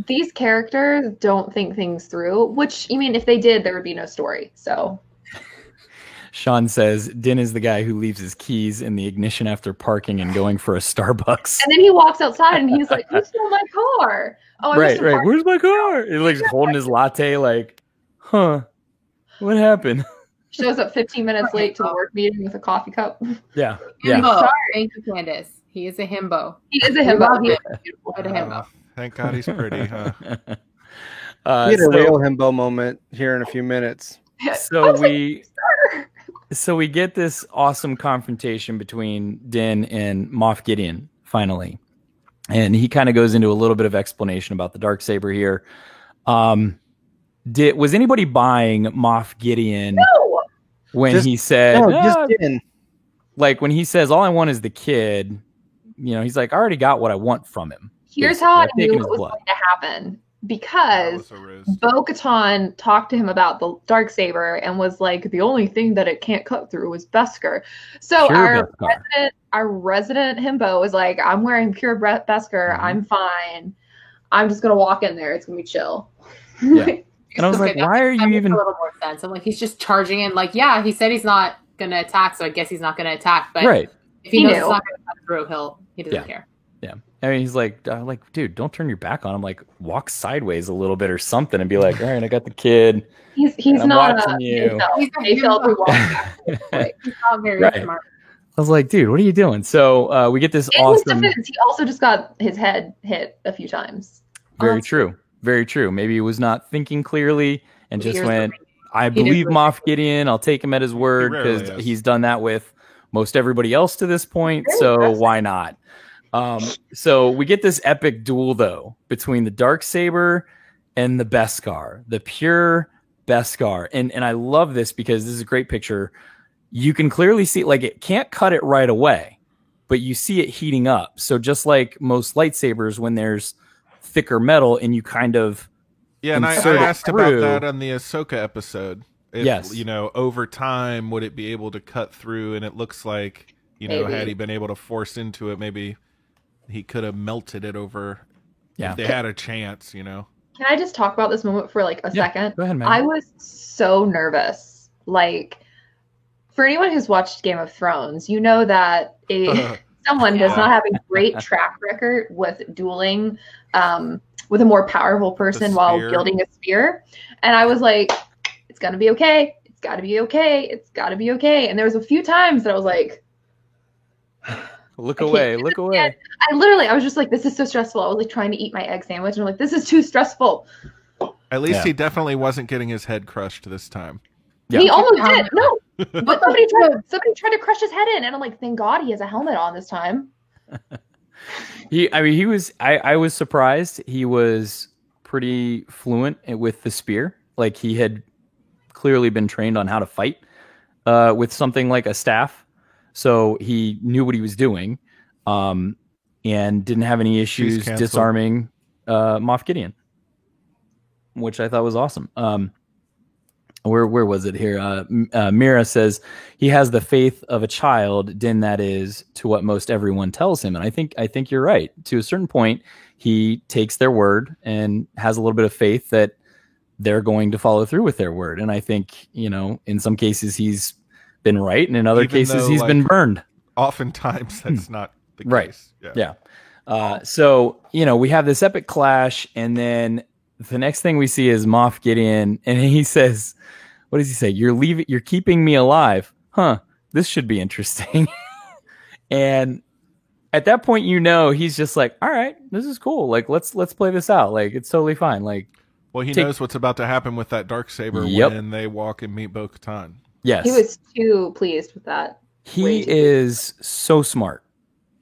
these characters don't think things through, which, I mean, if they did, there would be no story. So Sean says Din is the guy who leaves his keys in the ignition after parking and going for a Starbucks. And then he walks outside and he's like, who stole my car? Oh, right. Where's my car? He's like holding his latte like, huh, what happened? Shows up 15 minutes late to the work meeting with a coffee cup. Yeah. Himbo. Thank you, Candace. He is a himbo. He is a himbo. He is a beautiful himbo. Thank God he's pretty, huh? We had a real himbo moment here in a few minutes. So we get this awesome confrontation between Din and Moff Gideon finally. And he kind of goes into a little bit of explanation about the Darksaber here. Was anybody buying Moff Gideon when he said, like when he says, all I want is the kid, he's like, I already got what I want from him. Here's how I knew what was going to happen. Because Bo-Katan talked to him about the Darksaber and was like, the only thing that it can't cut through is Beskar. So our resident himbo is like, I'm wearing pure Beskar. I'm fine. I'm just going to walk in there. It's going to be chill. Yeah. And I was like, why are you even... A little more sense. I'm like, he's just charging in. Like, yeah, he said he's not going to attack, so I guess he's not going to attack. But if he knows it's not going to cut through, he doesn't care. Yeah. I mean, he's like, dude, don't turn your back on him. Like, walk sideways a little bit or something and be like, all right, I got the kid. He's not watching you. He's not very smart. I was like, dude, what are you doing? So we get this awesome... He also just got his head hit a few times. Very true. Very true. Maybe he was not thinking clearly and just went, I believe Moff Gideon. I'll take him at his word because he's done that with most everybody else to this point. So why not? So we get this epic duel, though, between the Darksaber and the Beskar, the pure Beskar. And I love this because this is a great picture. You can clearly see, like, it can't cut it right away, but you see it heating up. So just like most lightsabers, when there's thicker metal and you kind of... Yeah, and I asked about that on the Ahsoka episode. If, over time, would it be able to cut through? And it looks like, had he been able to force into it, maybe... he could have melted it over if they had a chance, Can I just talk about this moment for like a second? Go ahead, man. I was so nervous. Like, for anyone who's watched Game of Thrones, you know that someone does not have a great track record with dueling with a more powerful person while wielding a spear. And I was like, it's going to be okay. It's got to be okay. It's got to be okay. And there was a few times that I was like... Look away. I was just like, this is so stressful. I was like trying to eat my egg sandwich and I'm like, this is too stressful. At least he definitely wasn't getting his head crushed this time. Yeah. He almost did. No, but somebody tried to crush his head in, and I'm like, thank God he has a helmet on this time. I was surprised. He was pretty fluent with the spear. Like, he had clearly been trained on how to fight with something like a staff. So he knew what he was doing, and didn't have any issues disarming Moff Gideon, which I thought was awesome. Where was it here? Mira says he has the faith of a child. Din, that is, to what most everyone tells him, and I think you're right. To a certain point, he takes their word and has a little bit of faith that they're going to follow through with their word. And I think in some cases he's been right, and in other cases he's been burned. Oftentimes that's not the case. Right. Yeah. So we have this epic clash, and then the next thing we see is Moff Gideon, and he says, what does he say? You're keeping me alive. Huh. This should be interesting. And at that point, he's just like, all right, this is cool. Like, let's play this out. Like, it's totally fine. Like, well, he knows what's about to happen with that Darksaber when they walk and meet Bo-Katan. Yes. He was too pleased with that. He is so smart.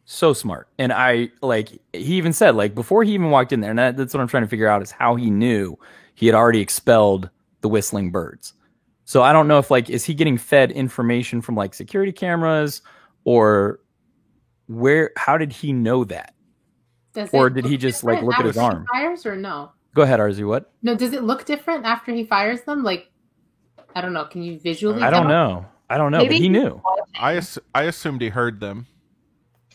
So smart. And he even said, like, before he even walked in there, and that's what I'm trying to figure out, is how he knew he had already expelled the whistling birds. So I don't know if, like, is he getting fed information from, like, security cameras, or how did he know that? Or did he just, like, look at his arm? Fires or no? Go ahead, Arzu. What? No, does it look different after he fires them? Like, I don't know. Can you visually? I don't know. Maybe but he knew. I assumed he heard them.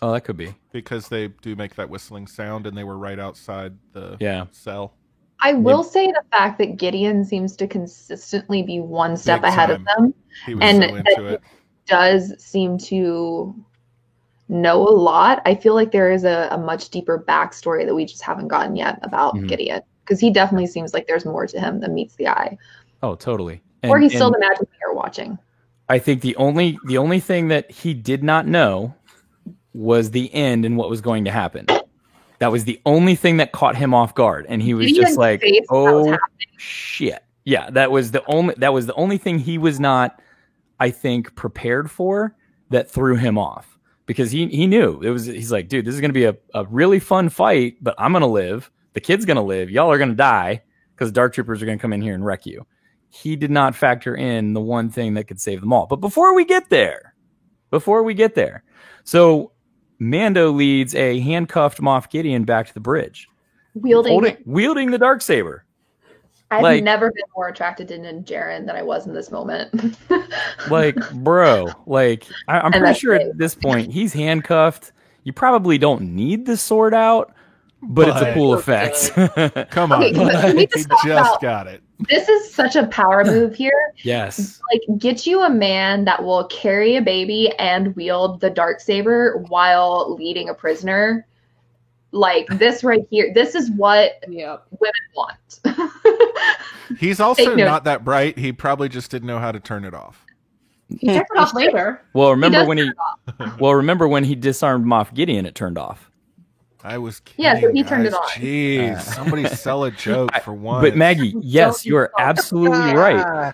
Oh, that could be. Because they do make that whistling sound, and they were right outside the cell. I will say the fact that Gideon seems to consistently be one step ahead of them. He was so into it. Does seem to know a lot. I feel like there is a much deeper backstory that we just haven't gotten yet about Gideon. Because he definitely seems like there's more to him than meets the eye. Oh, totally. Or he's still the magic player watching. I think the only thing that he did not know was the end and what was going to happen. That was the only thing that caught him off guard, and he was just like, "Oh shit!" Yeah, that was the only thing he was not, I think, prepared for, that threw him off. because he knew he's like, dude, this is going to be a really fun fight, but I'm going to live. The kid's going to live. Y'all are going to die because Dark Troopers are going to come in here and wreck you. He did not factor in the one thing that could save them all. But before we get there, so Mando leads a handcuffed Moff Gideon back to the bridge, wielding the Darksaber. I've never been more attracted to Din Djarin than I was in this moment. Like, bro, like I'm pretty sure at this point he's handcuffed. You probably don't need the sword out, but it's a cool effect. Come on, he just got it. This is such a power move here. Yes. Like, get you a man that will carry a baby and wield the Darksaber while leading a prisoner. Like, this right here, this is what women want. He's also not that bright. He probably just didn't know how to turn it off. He turned it off later. Well, remember when he disarmed Moff Gideon, it turned off. I was kidding. Yeah, so he turned it on. Jeez, somebody sell a joke for once. But Maggie, yes, you are absolutely right.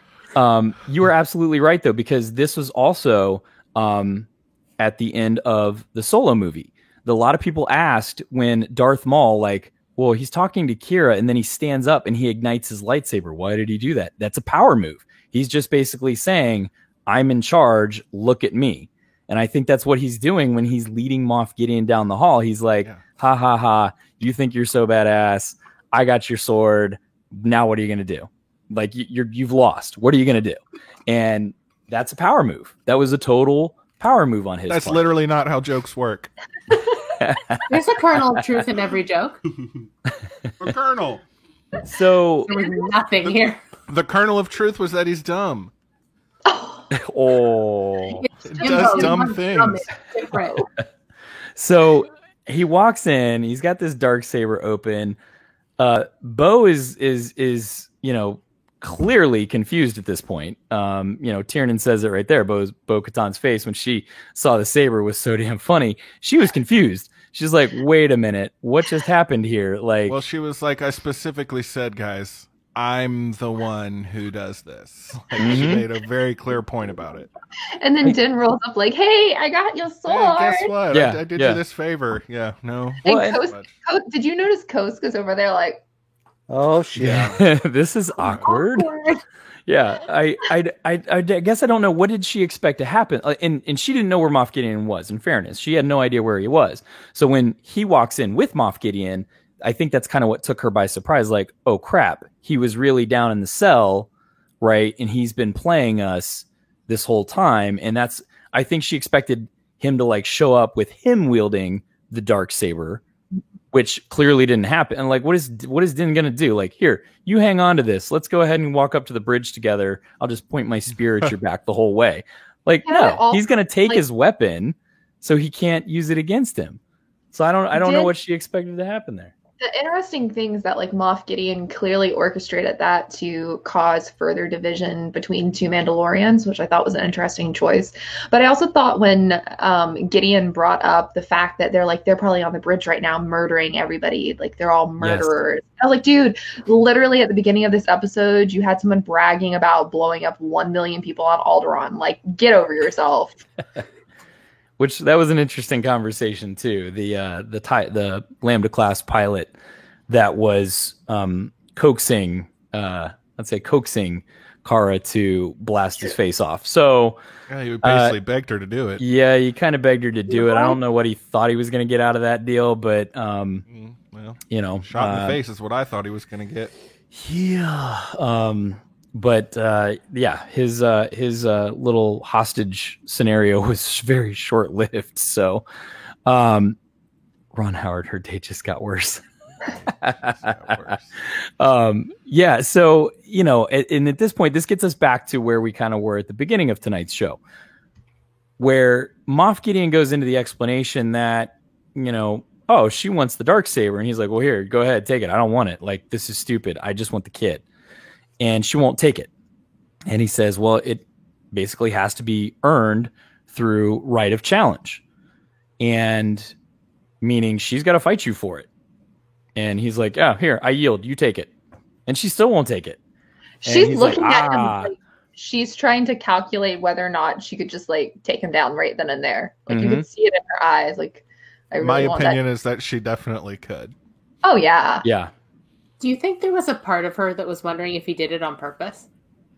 You are absolutely right, though, because this was also at the end of the Solo movie. A lot of people asked when Darth Maul, like, well, he's talking to Kira, and then he stands up and he ignites his lightsaber. Why did he do that? That's a power move. He's just basically saying, I'm in charge, look at me. And I think that's what he's doing when he's leading Moff Gideon down the hall. He's like, ha, ha, ha, you think you're so badass. I got your sword. Now what are you going to do? Like, you've lost. What are you going to do? And that's a power move. That was a total power move on his part. That's literally not how jokes work. There's a kernel of truth in every joke. A kernel. So there was nothing here. The kernel of truth was that he's dumb. Oh, it does dumb things. So he walks in. He's got this Darksaber open. Bo is clearly confused at this point. Tiernan says it right there. Bo-Katan's face when she saw the saber was so damn funny. She was confused. She's like, "Wait a minute, what just happened here?" Like, well, she was like, "I specifically said, guys, I'm the one who does this." Like, she made a very clear point about it. And then Din rolls up like, "Hey, I got your sword." Hey, guess what? Yeah, I did you this favor. Yeah, no. And did you notice Koska's over there like, oh shit, this is awkward. Yeah, I guess I don't know, what did she expect to happen, and she didn't know where Moff Gideon was. In fairness, she had no idea where he was. So when he walks in with Moff Gideon, I think that's kind of what took her by surprise. Like, oh crap, he was really down in the cell, right? And he's been playing us this whole time. And I think she expected him to like show up with him wielding the Darksaber, which clearly didn't happen. And like, what is Din gonna do? Like, here, you hang on to this. Let's go ahead and walk up to the bridge together. I'll just point my spear at your back the whole way. Like, no, he's gonna take his weapon, so he can't use it against him. So I don't know what she expected to happen there. The interesting thing is that like Moff Gideon clearly orchestrated that to cause further division between two Mandalorians, which I thought was an interesting choice. But I also thought when Gideon brought up the fact that they're probably on the bridge right now murdering everybody, like they're all murderers. Yes. I was like, dude, literally at the beginning of this episode, you had someone bragging about blowing up 1 million people on Alderaan. Like, get over yourself. Which that was an interesting conversation too. The Lambda class pilot that was coaxing Cara to blast his face off. So yeah, he basically begged her to do it. Yeah, he kind of begged her to do it. I don't know what he thought he was going to get out of that deal, but shot in the face is what I thought he was going to get. Yeah. But his little hostage scenario was very short-lived. So, Ron Howard, her day just got worse. So and at this point, this gets us back to where we kind of were at the beginning of tonight's show, where Moff Gideon goes into the explanation that oh, she wants the Darksaber, and he's like, well, here, go ahead, take it. I don't want it. Like, this is stupid. I just want the kid. And she won't take it. And he says, well, it basically has to be earned through right of challenge. And meaning she's got to fight you for it. And he's like, here, I yield. You take it. And she still won't take it. And she's looking at him like, she's trying to calculate whether or not she could just like take him down right then and there. Like you could see it in her eyes. Like I really My want opinion that. is that she definitely could. Oh yeah. Yeah. Do you think there was a part of her that was wondering if he did it on purpose?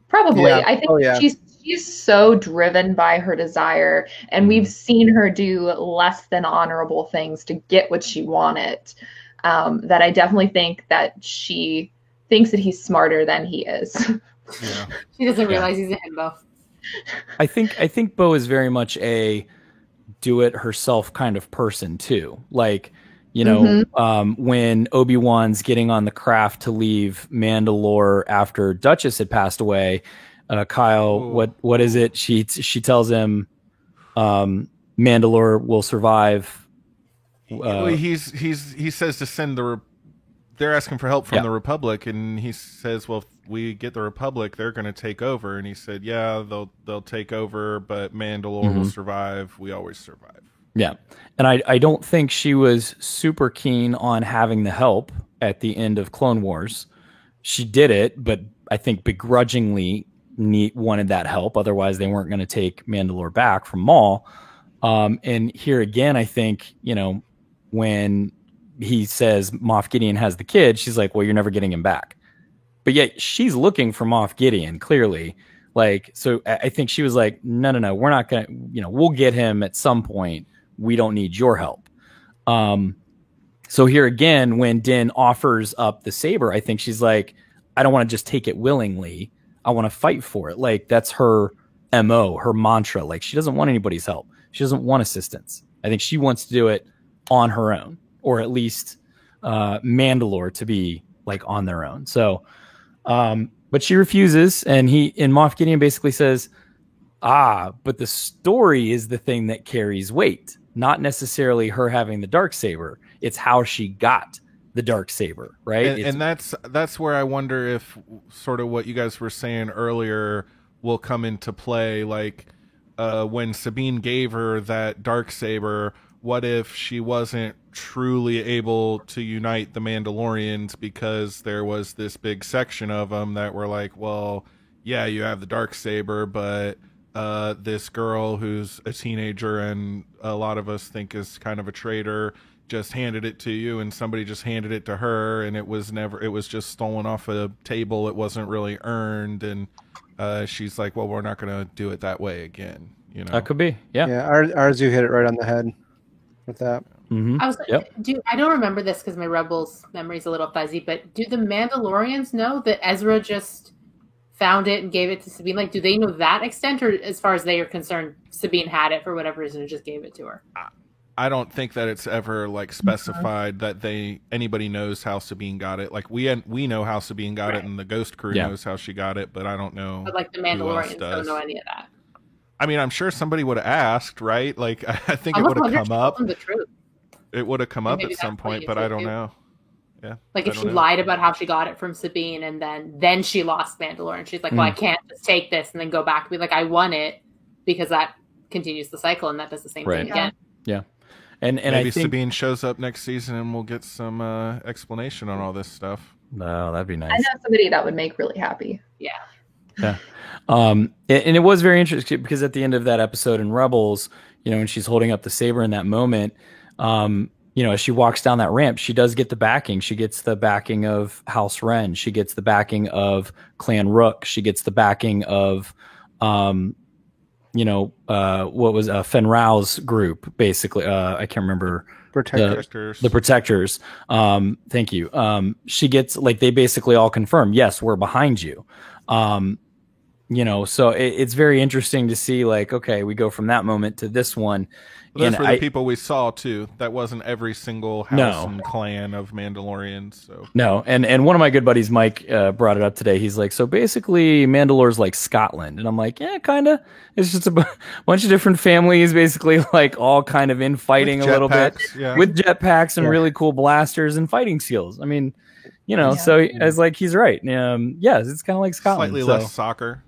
Probably. Yeah. I think Oh, yeah. she's so driven by her desire, and we've seen her do less than honorable things to get what she wanted. That I definitely think that she thinks that he's smarter than he is. Yeah. She doesn't realize he's a himbo. I think Bo is very much a do it herself kind of person too. Like, you know, when Obi-Wan's getting on the craft to leave Mandalore after Duchess had passed away, Kyle, what is it? She tells him Mandalore will survive. He says to send they're asking for help from the Republic, and he says, well, if we get the Republic, they're going to take over. And he said, yeah, they'll take over, but Mandalore will survive. We always survive. Yeah. And I don't think she was super keen on having the help at the end of Clone Wars. She did it, but I think begrudgingly wanted that help. Otherwise, they weren't going to take Mandalore back from Maul. And here again, I think, you know, when he says Moff Gideon has the kid, she's like, well, you're never getting him back. But yet she's looking for Moff Gideon, clearly. Like, so I think she was like, no, we're not going to, you know, we'll get him at some point. We don't need your help. So here again, when Din offers up the saber, I think she's like, I don't want to just take it willingly. I want to fight for it. Like, that's her MO, her mantra. Like, she doesn't want anybody's help. She doesn't want assistance. I think she wants to do it on her own, or at least Mandalore to be like on their own. So, but she refuses, and Moff Gideon basically says, but the story is the thing that carries weight, not necessarily her having the Darksaber. It's how she got the Darksaber, right? And that's where I wonder if sort of what you guys were saying earlier will come into play. Like when Sabine gave her that Darksaber, what if she wasn't truly able to unite the Mandalorians because there was this big section of them that were like, well, yeah, you have the Darksaber, but this girl who's a teenager and a lot of us think is kind of a traitor just handed it to you, and somebody just handed it to her, and it was just stolen off a table. It wasn't really earned. And she's like, well, we're not going to do it that way again. You know, that could be. Yeah. Arzu hit it right on the head with that. I don't remember this because my Rebels memory is a little fuzzy, but do the Mandalorians know that Ezra just found it and gave it to Sabine? Like, do they know that extent, or as far as they are concerned, Sabine had it for whatever reason and just gave it to her? I don't think that it's ever like specified that anybody knows how Sabine got it. Like we know how Sabine got it, and the Ghost Crew knows how she got it, but I don't know. But like the Mandalorians don't know any of that. I mean, I'm sure somebody would have asked, right? Like I think it would have come up. The truth. It would have come up at some point, but I don't know. Yeah. Like if she lied about how she got it from Sabine, and then she lost Mandalore, and she's like, well, I can't just take this and then go back and be like, I won it, because that continues the cycle, and that does the same thing again. Yeah. And maybe I think Sabine shows up next season and we'll get some explanation on all this stuff. No, that'd be nice. I know somebody that would make really happy. Yeah. And it was very interesting because at the end of that episode in Rebels, you know, when she's holding up the saber in that moment, you know, as she walks down that ramp, she does get the backing. She gets the backing of House Wren. She gets the backing of Clan Rook. She gets the backing of, you know, what was Fen Rao's group, basically. I can't remember. The Protectors. Thank you. She gets, like, they basically all confirm, yes, we're behind you. You know, so it's very interesting to see, like, okay, we go from that moment to this one. Those were the people we saw too. That wasn't every single house and clan of Mandalorians. So no, and one of my good buddies, Mike, brought it up today. He's like, so basically, Mandalore's like Scotland, and I'm like, yeah, kind of. It's just a bunch of different families, basically, like all kind of infighting a little bit with jetpacks and really cool blasters and fighting skills. I mean, you know, so I was like, he's right. Yes, it's kind of like Scotland. Slightly less soccer.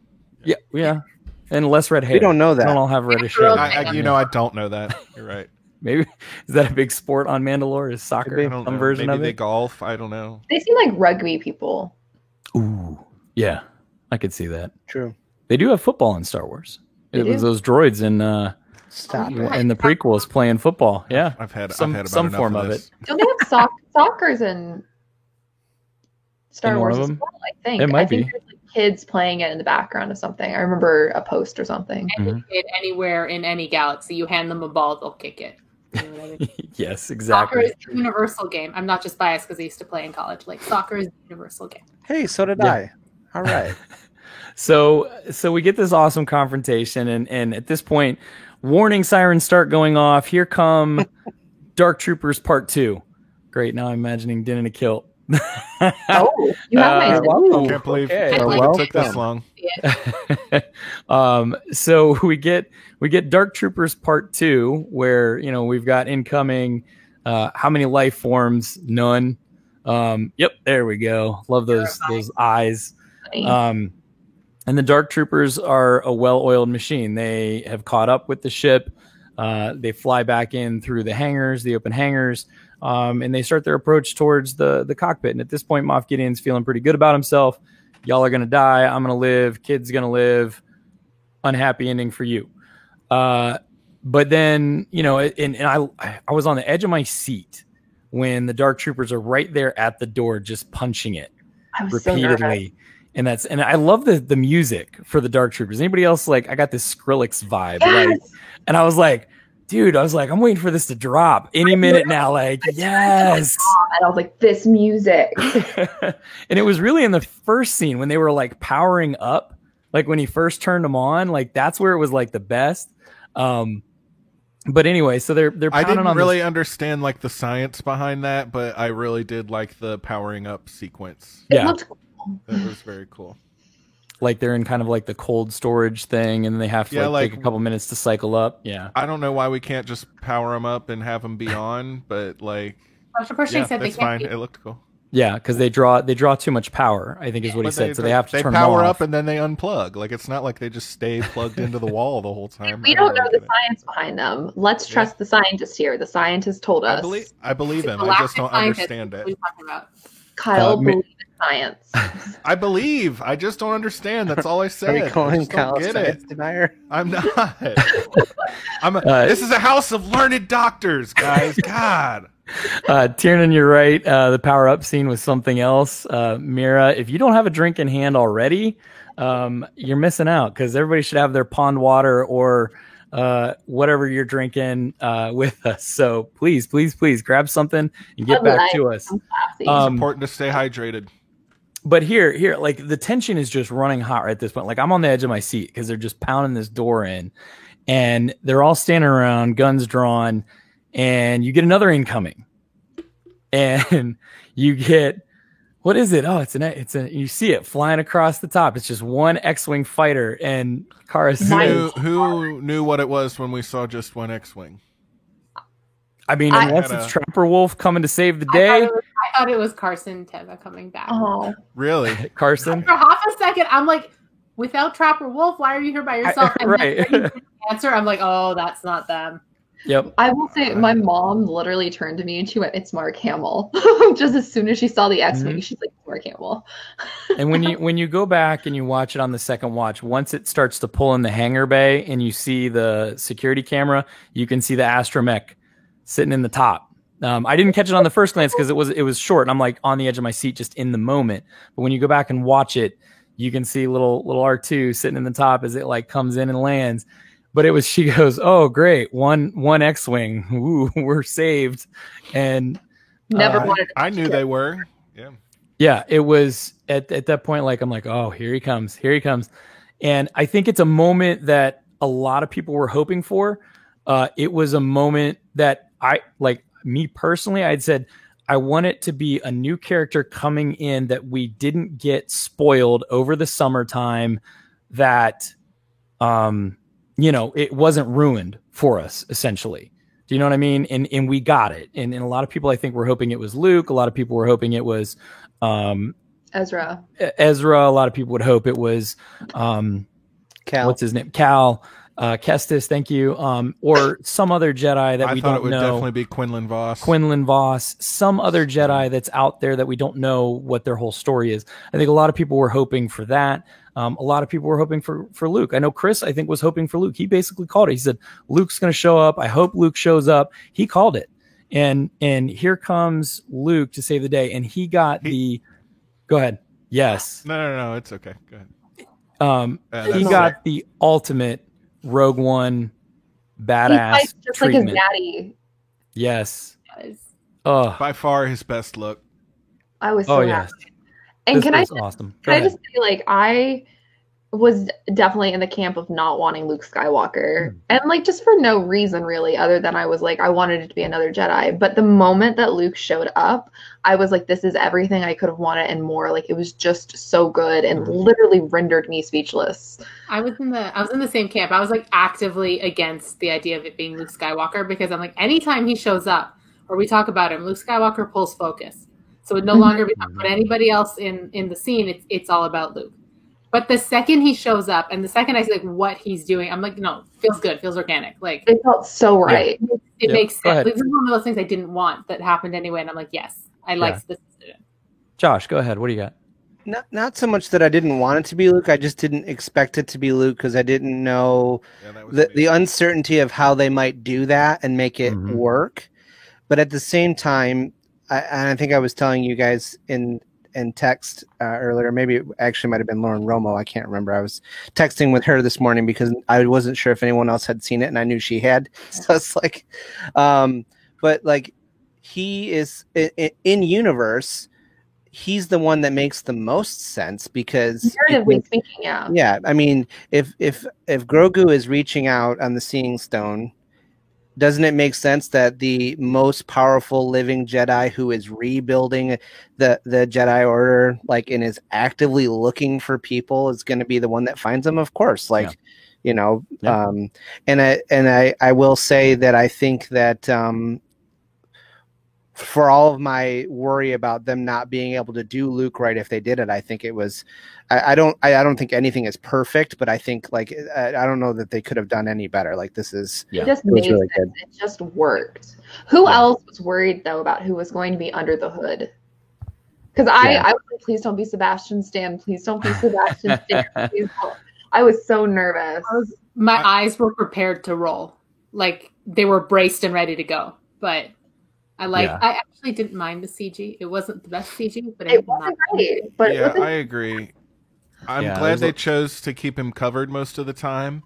Yeah. And less red hair. We don't know that. Don't all have reddish hair. I don't know that. You're right. Maybe is that a big sport on Mandalore? Is soccer some version Maybe of it? they golf. I don't know. They seem like rugby people. Ooh, yeah, I could see that. True. They do have football in Star Wars. It was those droids in the prequels playing football. Yeah, I've had some form of it. Don't they have soccer's in Star Wars as well? I think it might be. There's like kids playing it in the background of something. I remember a post or something. Any kid anywhere in any galaxy, you hand them a ball, they'll kick it. You know what I mean? Yes, exactly. Soccer is a universal game. I'm not just biased because I used to play in college. Like, soccer is a universal game. Hey, so did I. All right. So we get this awesome confrontation, and at this point, warning sirens start going off. Here come Dark Troopers Part 2. Great. Now I'm imagining Din in a kilt. Oh, you have I can't believe it took this long. So we get Dark Troopers Part 2, where we've got incoming. How many life forms? None. Yep, there we go. Love those eyes. And the Dark Troopers are a well-oiled machine. They have caught up with the ship. They fly back in through the open hangars. And they start their approach towards the cockpit. And at this point, Moff Gideon's feeling pretty good about himself. Y'all are going to die. I'm going to live. Kid's going to live. Unhappy ending for you. But then, and I was on the edge of my seat when the Dark Troopers are right there at the door, just punching it repeatedly. And I love the music for the Dark Troopers. Anybody else I got this Skrillex vibe, and I was like, dude, I'm waiting for this to drop any minute now. Yes. And I was like, this music. And it was really in the first scene when they were powering up, when he first turned them on, that's where it was the best. But anyway, so they're I didn't on really understand the science behind that, but I really did like the powering up sequence. It looked cool. That was very cool. They're in kind of the cold storage thing, and then they have to take a couple minutes to cycle up. Yeah, I don't know why we can't just power them up and have them be on, but that's fine. It looked cool. Yeah, because they draw too much power, I think is what he said. So they have to turn them power off. up and then they unplug. It's not like they just stay plugged into the wall the whole time. We don't know the science behind them. Let's trust the scientist here. The scientist told us. I believe him. I just don't understand it. Kyle believes science. I believe. I just don't understand. That's all I said. Are you calling Kyle a science denier? I'm not. This is a house of learned doctors, guys. God. Tiernan, you're right. The power up scene was something else. Mira, if you don't have a drink in hand already, you're missing out, because everybody should have their pond water or whatever you're drinking with us. So please grab something and get back to us. It's important to stay hydrated. But here, the tension is just running hot right at this point. I'm on the edge of my seat because they're just pounding this door in, and they're all standing around, guns drawn, and you get another incoming, and you get, what is it? Oh, you see it flying across the top. It's just one X-Wing fighter, and Cara says, who knew what it was when we saw just one X-Wing? I mean, unless it's Trapper Wolf coming to save the day. I thought it was Carson Teva coming back. Oh, really? Carson? For half a second, I'm like, without Trapper Wolf, why are you here by yourself? And right. then answer, I'm like, oh, that's not them. Yep. I will say, my mom literally turned to me and she went, "It's Mark Hamill." Just as soon as she saw the X-Wing, she's like, "Mark Hamill." And when you go back and you watch it on the second watch, once it starts to pull in the hangar bay and you see the security camera, you can see the astromech sitting in the top. I didn't catch it on the first glance because it was short, and I'm on the edge of my seat just in the moment. But when you go back and watch it, you can see little R2 sitting in the top as it comes in and lands. But she goes, "Oh, great, one X-Wing, ooh, we're saved." And never wanted. I knew they were. Yeah. Yeah, it was at that point. I'm like, "Oh, here he comes, and I think it's a moment that a lot of people were hoping for. It was a moment that me personally, I'd said I want it to be a new character coming in that we didn't get spoiled over the summertime, that it wasn't ruined for us, essentially. Do you know what I mean? And we got it. And a lot of people, I think, were hoping it was Luke. A lot of people were hoping it was Ezra. A lot of people would hope it was Cal. What's his name? Cal. Kestis, thank you. Or some other Jedi that we don't know. I thought it would definitely be Quinlan Vos. Quinlan Vos, some other Jedi that's out there that we don't know what their whole story is. I think a lot of people were hoping for that. A lot of people were hoping for Luke. I know Chris, I think, was hoping for Luke. He basically called it. He said, Luke's going to show up. I hope Luke shows up. He called it. And here comes Luke to save the day. And he got go ahead. Yes. No. It's okay. Go ahead. He got the ultimate Rogue One badass just treatment. Like his daddy. Yes. By far his best look. I was so happy. And can I just say, like, I was definitely in the camp of not wanting Luke Skywalker. And, like, just for no reason, really, other than I was like, I wanted it to be another Jedi. But the moment that Luke showed up, I was like, this is everything I could have wanted and more. Like, it was just so good and literally rendered me speechless. I was in the same camp. I was, like, actively against the idea of it being Luke Skywalker because I'm like, anytime he shows up or we talk about him, Luke Skywalker pulls focus. So it would no longer be talking about anybody else in the scene. It's all about Luke. But the second he shows up and the second I see like what he's doing, I'm like, no, feels good, feels organic. Like it felt so right. It makes sense. This is one of those things I didn't want that happened anyway, and I'm like, yes, I like this decision. Josh, go ahead. What do you got? Not so much that I didn't want it to be Luke. I just didn't expect it to be Luke because I didn't know the uncertainty of how they might do that and make it work. But at the same time, I think I was telling you guys in text earlier, maybe it actually might have been Lauren Romo, I can't remember. I was texting with her this morning because I wasn't sure if anyone else had seen it and I knew she had. So it's like but like he is in universe, he's the one that makes the most sense because narratively speaking, I mean if Grogu is reaching out on the Seeing Stone, doesn't it make sense that the most powerful living Jedi who is rebuilding the Jedi Order, like, and is actively looking for people is going to be the one that finds them? Of course, like, you know, and I will say that I think that for all of my worry about them not being able to do Luke right if they did it, I think it was. I don't think anything is perfect, but I think like I don't know that they could have done any better. Like this is it just made really sense. It just worked. Who else was worried though about who was going to be under the hood? Because I was like, please don't be Sebastian Stan. Please don't be Sebastian Stan. Please don't. I was so nervous. My eyes were prepared to roll, like they were braced and ready to go. But I actually didn't mind the CG. It wasn't the best CG, but it wasn't great. But I agree. I'm glad they chose to keep him covered most of the time,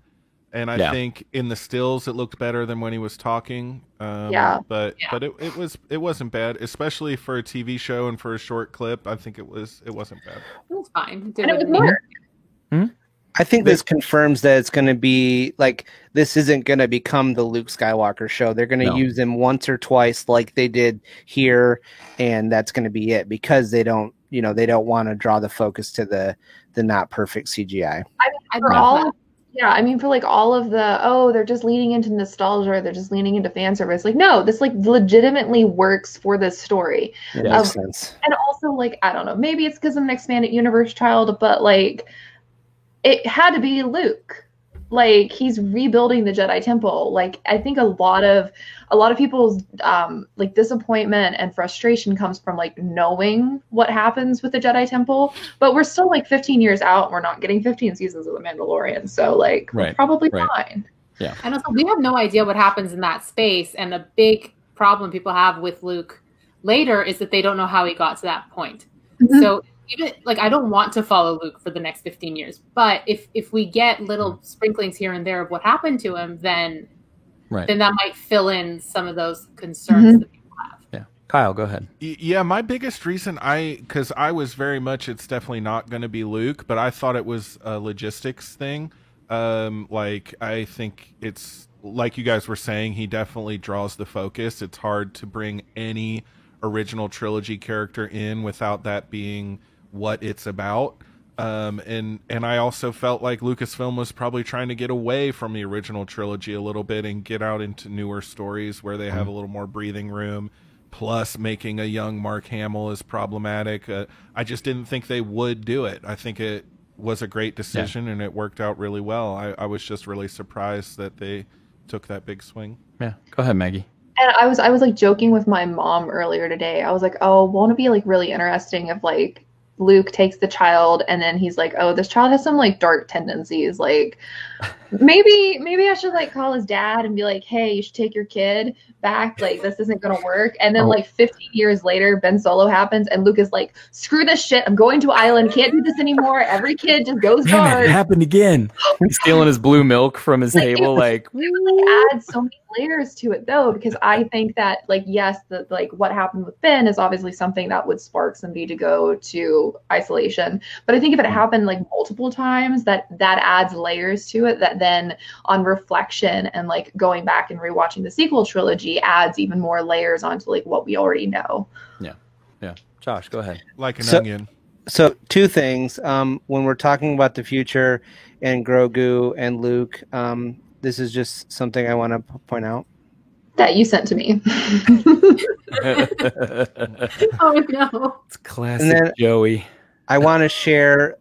and I think in the stills it looked better than when he was talking. But it wasn't bad, especially for a TV show and for a short clip. I think it wasn't bad. It was fine. And it was work. I think this confirms that it's going to be like this isn't going to become the Luke Skywalker show. They're going to use him once or twice like they did here, and that's going to be it because they don't want to draw the focus to the not perfect CGI. I mean, for like all of the, they're just leaning into nostalgia, they're just leaning into fan service. Like, no, this like legitimately works for this story. It makes sense. And also, like, I don't know, maybe it's because I'm an expanded universe child, but like, it had to be Luke. Like, he's rebuilding the Jedi Temple. Like, I think a lot of people's like disappointment and frustration comes from like knowing what happens with the Jedi Temple, but we're still like 15 years out and we're not getting 15 seasons of The Mandalorian. So like we're probably fine. Yeah. And also we have no idea what happens in that space, and a big problem people have with Luke later is that they don't know how he got to that point. So even like I don't want to follow Luke for the next 15 years, but if we get little sprinklings here and there of what happened to him, then that might fill in some of those concerns that people have. Yeah, Kyle, go ahead. Yeah, my biggest reason because I was very much it's definitely not going to be Luke, but I thought it was a logistics thing. Like I think it's like you guys were saying, he definitely draws the focus. It's hard to bring any original trilogy character in without that being what it's about. And I also felt like Lucasfilm was probably trying to get away from the original trilogy a little bit and get out into newer stories where they have a little more breathing room. Plus, making a young Mark Hamill is problematic. I just didn't think they would do it. I think was a great decision, and it worked out really well. I was just really surprised that they took that big swing. Yeah, go ahead, Maggie. And I was like joking with my mom earlier today. I was like, oh, won't it be like really interesting if like Luke takes the child and then he's like, oh, this child has some like dark tendencies. Like maybe I should like call his dad and be like, hey, you should take your kid back. Like this isn't going to work. And then like 15 years later, Ben Solo happens and Luke is like, screw this shit. I'm going to Island. Can't do this anymore. Every kid just goes dark. It happened again. He's stealing his blue milk from his table. It adds so many layers to it though, because I think that like, yes, the like what happened with Ben is obviously something that would spark somebody to go to isolation. But I think if it happened like multiple times, that adds layers to it that then on reflection and like going back and rewatching the sequel trilogy adds even more layers onto like what we already know. Yeah. Josh, go ahead. Like an onion. So two things. When we're talking about the future and Grogu and Luke, this is just something I want to point out. That you sent to me. Oh no. It's classic Joey. I want to share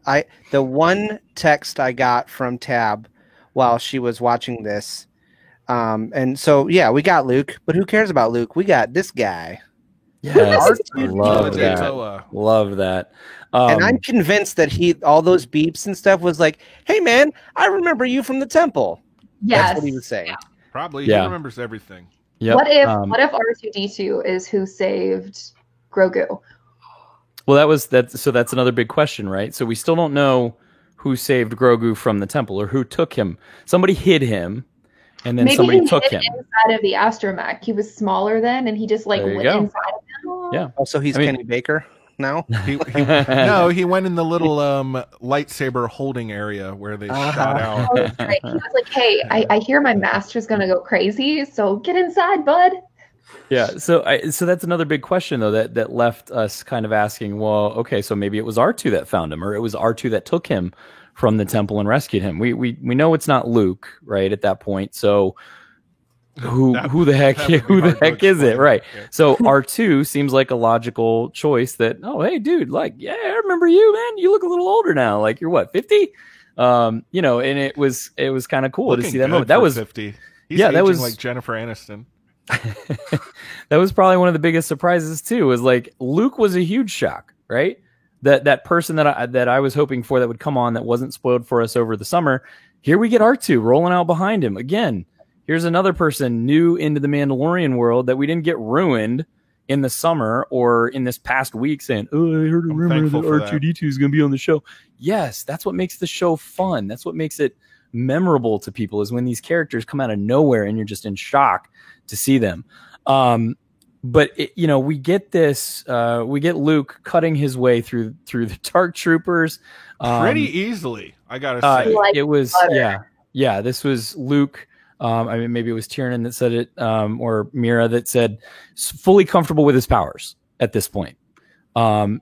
the one text I got from Tab while she was watching this. And so, yeah, we got Luke, but who cares about Luke? We got this guy. Yes, love that. And I'm convinced that all those beeps and stuff was like, hey, man, I remember you from the temple. Yes. That's what he was saying. Yeah. Probably. He remembers everything. Yep. What if R2D2 is who saved Grogu? Well, that's another big question, right? So we still don't know who saved Grogu from the temple or who took him. Somebody hid him, and then somebody took him inside of the astromech. He was smaller then, and he just like went inside of him. Yeah. Oh, so he's Kenny Baker now? No, he went in the little lightsaber holding area where they shot out. Oh, that's right. He was like, hey, I hear my master's going to go crazy, so get inside, bud. Yeah, so that's another big question though that left us kind of asking, well, okay, so maybe it was R2 that found him, or it was R2 that took him from the temple and rescued him. We know it's not Luke, right, at that point. So who the heck is it, right? Yeah. So R2 seems like a logical choice. That hey dude, like I remember you, man. You look a little older now. Like you're what 50? And it was kind of cool Looking to see that moment. That was 50. He's that was like Jennifer Aniston. That was probably one of the biggest surprises too. Was like Luke was a huge shock, right? That person that I was hoping for that would come on that wasn't spoiled for us over the summer. Here we get R2 rolling out behind him again. Here's another person new into the Mandalorian world that we didn't get ruined in the summer or in this past week saying, oh, I heard a rumor that R2D2 is going to be on the show. Yes, that's what makes the show fun. That's what makes it memorable to people is when these characters come out of nowhere and you're just in shock to see them. But we get this, we get Luke cutting his way through the Dark Troopers. Pretty easily, I gotta say. It was, this was Luke. I mean, maybe it was Tiernan that said it, or Mira that said fully comfortable with his powers at this point.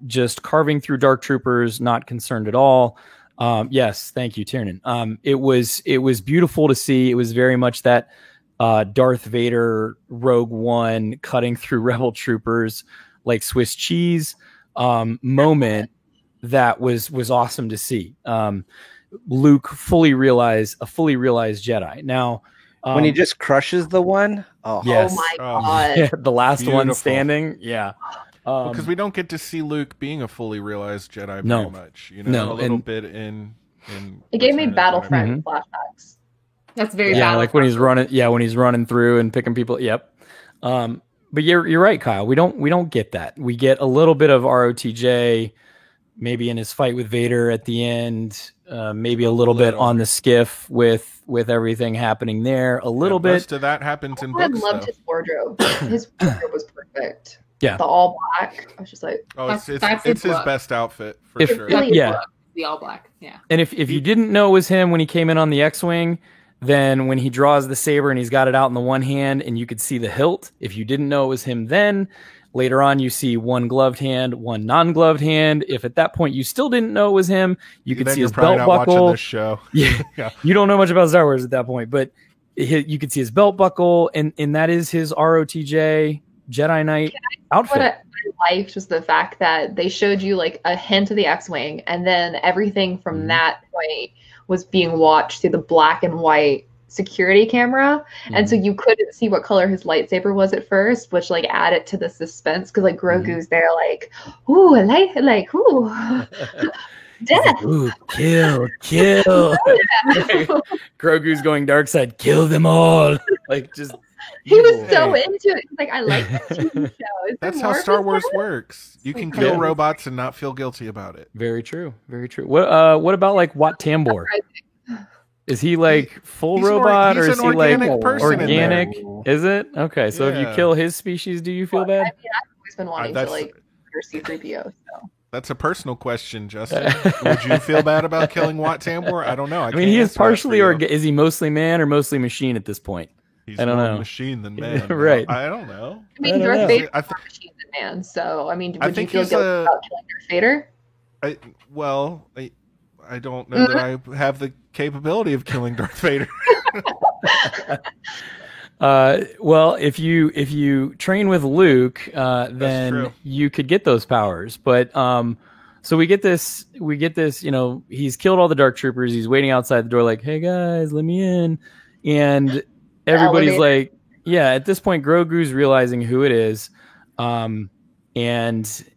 Just carving through Dark Troopers, not concerned at all. Yes, thank you, Tiernan. It was beautiful to see. It was very much that Darth Vader Rogue One cutting through Rebel Troopers like Swiss cheese moment that was awesome to see. Luke a fully realized Jedi. Now, when he just crushes the one, yes. Oh my god, yeah, the last one standing, yeah. Because we don't get to see Luke being a fully realized Jedi very much. A little bit in. It gave me Battlefront flashbacks. That's very like when he's running through and picking people. Yep. But you're right, Kyle. We don't get that. We get a little bit of ROTJ, maybe in his fight with Vader at the end. Maybe a little bit on the skiff with everything happening there. A little bit. Most of that happens in books. I loved his wardrobe. His wardrobe was perfect. Yeah, the all black. I was just like, it's his best outfit for sure. Really the all black. Yeah. And if you didn't know it was him when he came in on the X-wing, then when he draws the saber and he's got it out in the one hand and you could see the hilt, if you didn't know it was him then, later on you see one gloved hand, one non-gloved hand. If at that point you still didn't know it was him, you could see his belt buckle. This show. Yeah. You don't know much about Star Wars at that point, but you could see his belt buckle, and that is his ROTJ Jedi Knight. Can I outfit. What I liked was the fact that they showed you like a hint of the X-Wing, and then everything from that point was being watched through the black and white security camera, and so you couldn't see what color his lightsaber was at first, which like added to the suspense because like Grogu's there like, ooh, I like ooh, death, like, ooh, kill. Grogu's going dark side, kill them all, like just. He was so into it. He's like, I like this TV show. That's how Star Wars works. You can kill robots and not feel guilty about it. Very true. Very true. What about like Wat Tambor? Is he like full robot or is he like organic? Is it? Okay, so if you kill his species, do you feel bad? I mean, I've always been wanting to like C-3PO. So. That's a personal question, Justin. Would you feel bad about killing Wat Tambor? I don't know. I mean, he is partially, or is he mostly man or mostly machine at this point? He's I don't more know. Machine than man. Right. I don't know. I mean, Darth Vader's more machine than man. So, I mean, would you feel guilty about killing Darth Vader? I don't know that I have the capability of killing Darth Vader. Well, if you train with Luke, then you could get those powers. But so we get this. You know, he's killed all the Dark Troopers. He's waiting outside the door, like, "Hey guys, let me in." And everybody's like, "Yeah." At this point, Grogu's realizing who it is, and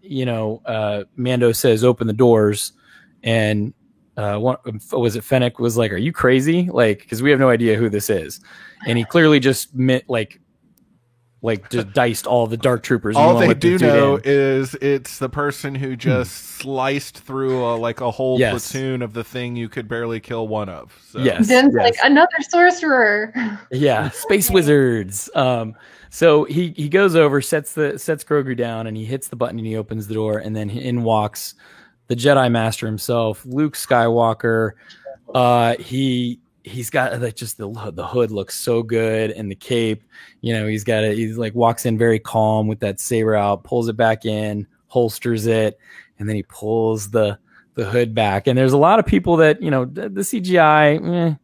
you know, Mando says, "Open the doors," and was it Fennec was like, "Are you crazy?" Like, because we have no idea who this is, and he clearly just meant like just diced all the Dark Troopers. All they do know is it's the person who just sliced through a whole platoon of the thing you could barely kill one of. So. Yes, Din's like another sorcerer. Yeah, space wizards. So he goes over, sets Grogu down, and he hits the button and he opens the door, and then in walks the Jedi Master himself, Luke Skywalker. He's got like just the hood looks so good, and the cape, you know, he's like walks in very calm with that saber out, pulls it back in, holsters it, and then he pulls the hood back. And there's a lot of people that, you know, the CGI,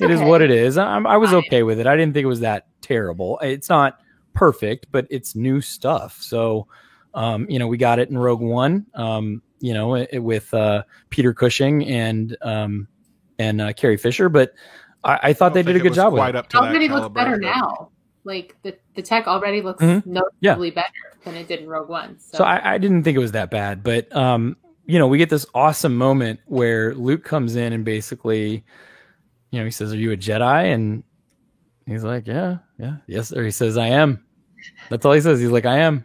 it is what it is. I was okay with it. I didn't think it was that terrible. It's not perfect, but it's new stuff. So, you know, we got it in Rogue One, you know, with Peter Cushing and Carrie Fisher, but I thought they did a good job with it. It already looks better now. Like the tech already looks noticeably better than it did in Rogue One. So I didn't think it was that bad, but you know, we get this awesome moment where Luke comes in and basically, you know, he says, "Are you a Jedi?" And he's like, "Yeah, yes." Or he says, "I am." That's all he says. He's like, "I am."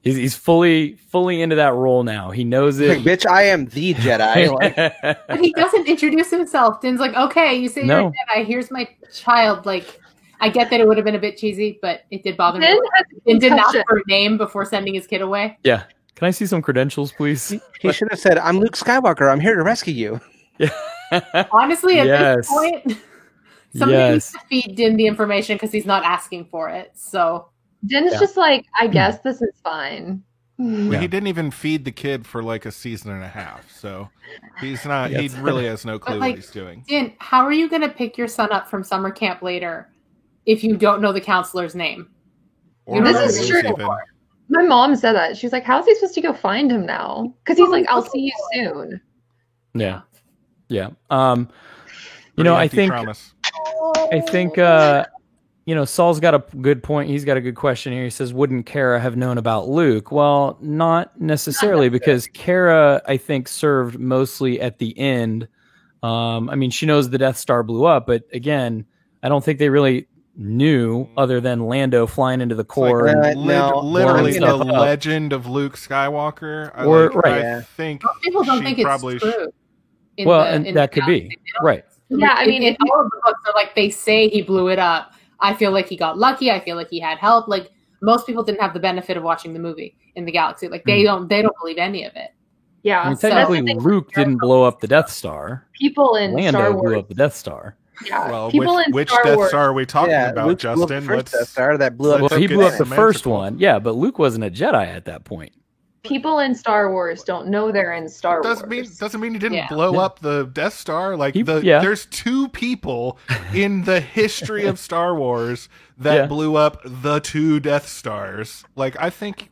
He's fully into that role now. He knows it. Like, bitch, I am the Jedi. But he doesn't introduce himself. Din's like, "Okay, you say you're a Jedi. Here's my child." Like, I get that it would have been a bit cheesy, but it did bother me. Din didn't ask for a name before sending his kid away. Yeah. Can I see some credentials, please? He should have said, "I'm Luke Skywalker. I'm here to rescue you." Yeah. Honestly, at this point, somebody needs to feed Din the information because he's not asking for it. So Din's just like, I guess this is fine. Well, he didn't even feed the kid for like a season and a half, so he's not. He really has no clue what he's doing. Din, how are you going to pick your son up from summer camp later if you don't know the counselor's name? This is true. My mom said that. She's like, "How's he supposed to go find him now?" Because he's like, "I'll see you soon." Yeah. You know, I think, you know, Saul's got a good point. He's got a good question here. He says, "Wouldn't Cara have known about Luke?" Well, not necessarily, because Cara, I think, served mostly at the end. I mean, she knows the Death Star blew up, but again, I don't think they really knew other than Lando flying into the core. Literally the legend of Luke Skywalker. I think people don't think it's true. That could be right. Yeah, I mean, in all of the books, are like they say he blew it up. I feel like he got lucky. I feel like he had help. Like most people didn't have the benefit of watching the movie in the galaxy. Like they don't believe any of it. Yeah, I mean, technically, Luke didn't blow up the Death Star. People in Lando Star Wars blew up the Death Star. Yeah, well, which Death Star are we talking about, Luke Justin? Death Star that blew up. Well, he blew up the first one. Yeah, but Luke wasn't a Jedi at that point. people in Star Wars don't know they're in Star Wars. Doesn't mean he didn't blow up the Death Star. Like there's two people in the history of Star Wars that blew up the 2 Death Stars. Like I think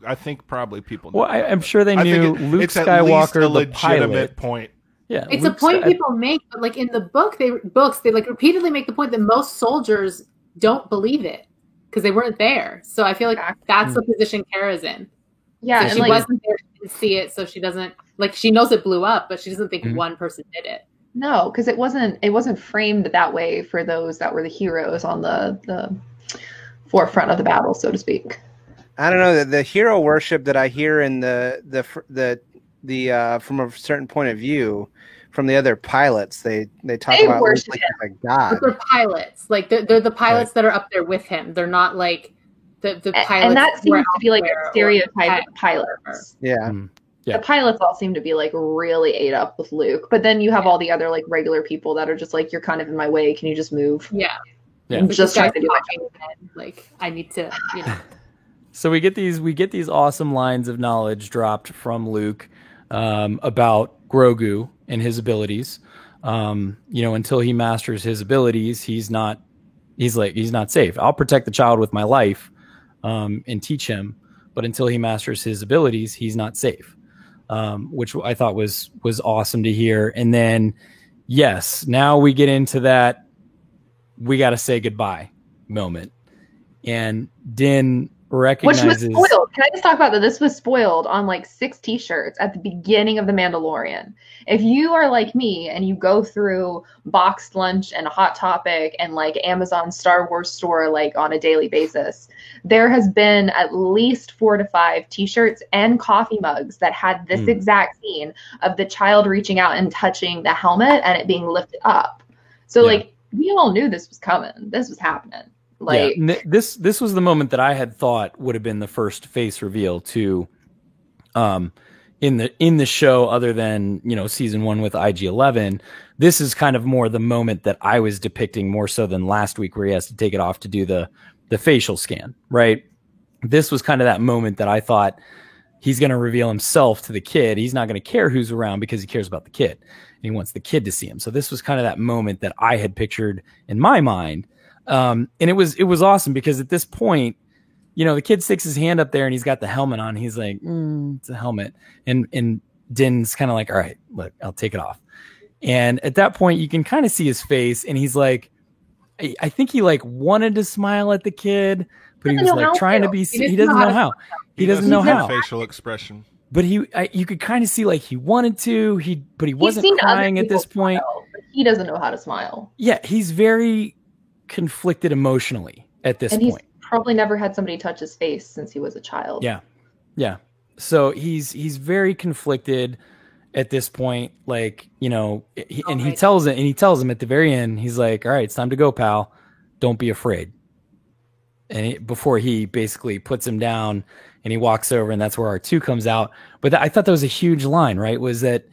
probably people know. Well, I'm sure they knew Luke Skywalker, a legitimate point. Yeah, it's a point people make, but like in the book, they like repeatedly make the point that most soldiers don't believe it because they weren't there. So I feel like that's the position Kara's in. Yeah, so and she like, wasn't there, she didn't see it, so she doesn't she knows it blew up, but she doesn't think one person did it. No, because it wasn't framed that way for those that were the heroes on the forefront of the battle, so to speak. I don't know, the hero worship that I hear in the from a certain point of view from the other pilots, they talk about Luke like a god. But they're pilots, like they're the pilots that are up there with him. They're not like the pilots. And that seems to be like a stereotype of pilots. Yeah. The pilots all seem to be like really ate up with Luke, but then you have all the other like regular people that are just like, you're kind of in my way. Can you just move? Yeah. I'm just trying to do my job. Like I need to, So we get these awesome lines of knowledge dropped from Luke about Grogu and his abilities. Until he masters his abilities, he's not safe. I'll protect the child with my life and teach him, but until he masters his abilities, he's not safe. Which I thought was awesome to hear. And then, yes, now we get into that we got to say goodbye moment. And Din recognizes... Which was spoiled. Can I just talk about that? This was spoiled on like 6 t-shirts at the beginning of The Mandalorian. If you are like me and you go through Boxed Lunch and Hot Topic and like Amazon Star Wars store like on a daily basis, there has been at least 4 to 5 t-shirts and coffee mugs that had this exact scene of the child reaching out and touching the helmet and it being lifted up. So like we all knew this was coming. This was happening. Like this was the moment that I had thought would have been the first face reveal to in the show, other than season 1 with IG-11. This is kind of more the moment that I was depicting, more so than last week where he has to take it off to do the facial scan, right? This was kind of that moment that I thought he's going to reveal himself to the kid. He's not going to care who's around because he cares about the kid and he wants the kid to see him. So this was kind of that moment that I had pictured in my mind. And it was awesome because at this point, the kid sticks his hand up there and he's got the helmet on. He's like, it's a helmet. And Din's kind of like, all right, look, I'll take it off. And at that point you can kind of see his face and he's like, I think he like wanted to smile at the kid, but he was like trying to be, he doesn't know how. He doesn't know how. Facial expression. But you could kind of see like he wanted to, but he wasn't crying at this point. Smile, but he doesn't know how to smile. Yeah. He's very conflicted emotionally at this point. He's probably never had somebody touch his face since he was a child. Yeah. So he's very conflicted at this point. Like, he tells him at the very end, he's like, all right, it's time to go, pal. Don't be afraid. And before he basically puts him down and he walks over, and that's where R2 comes out. But I thought that was a huge line, right? Was that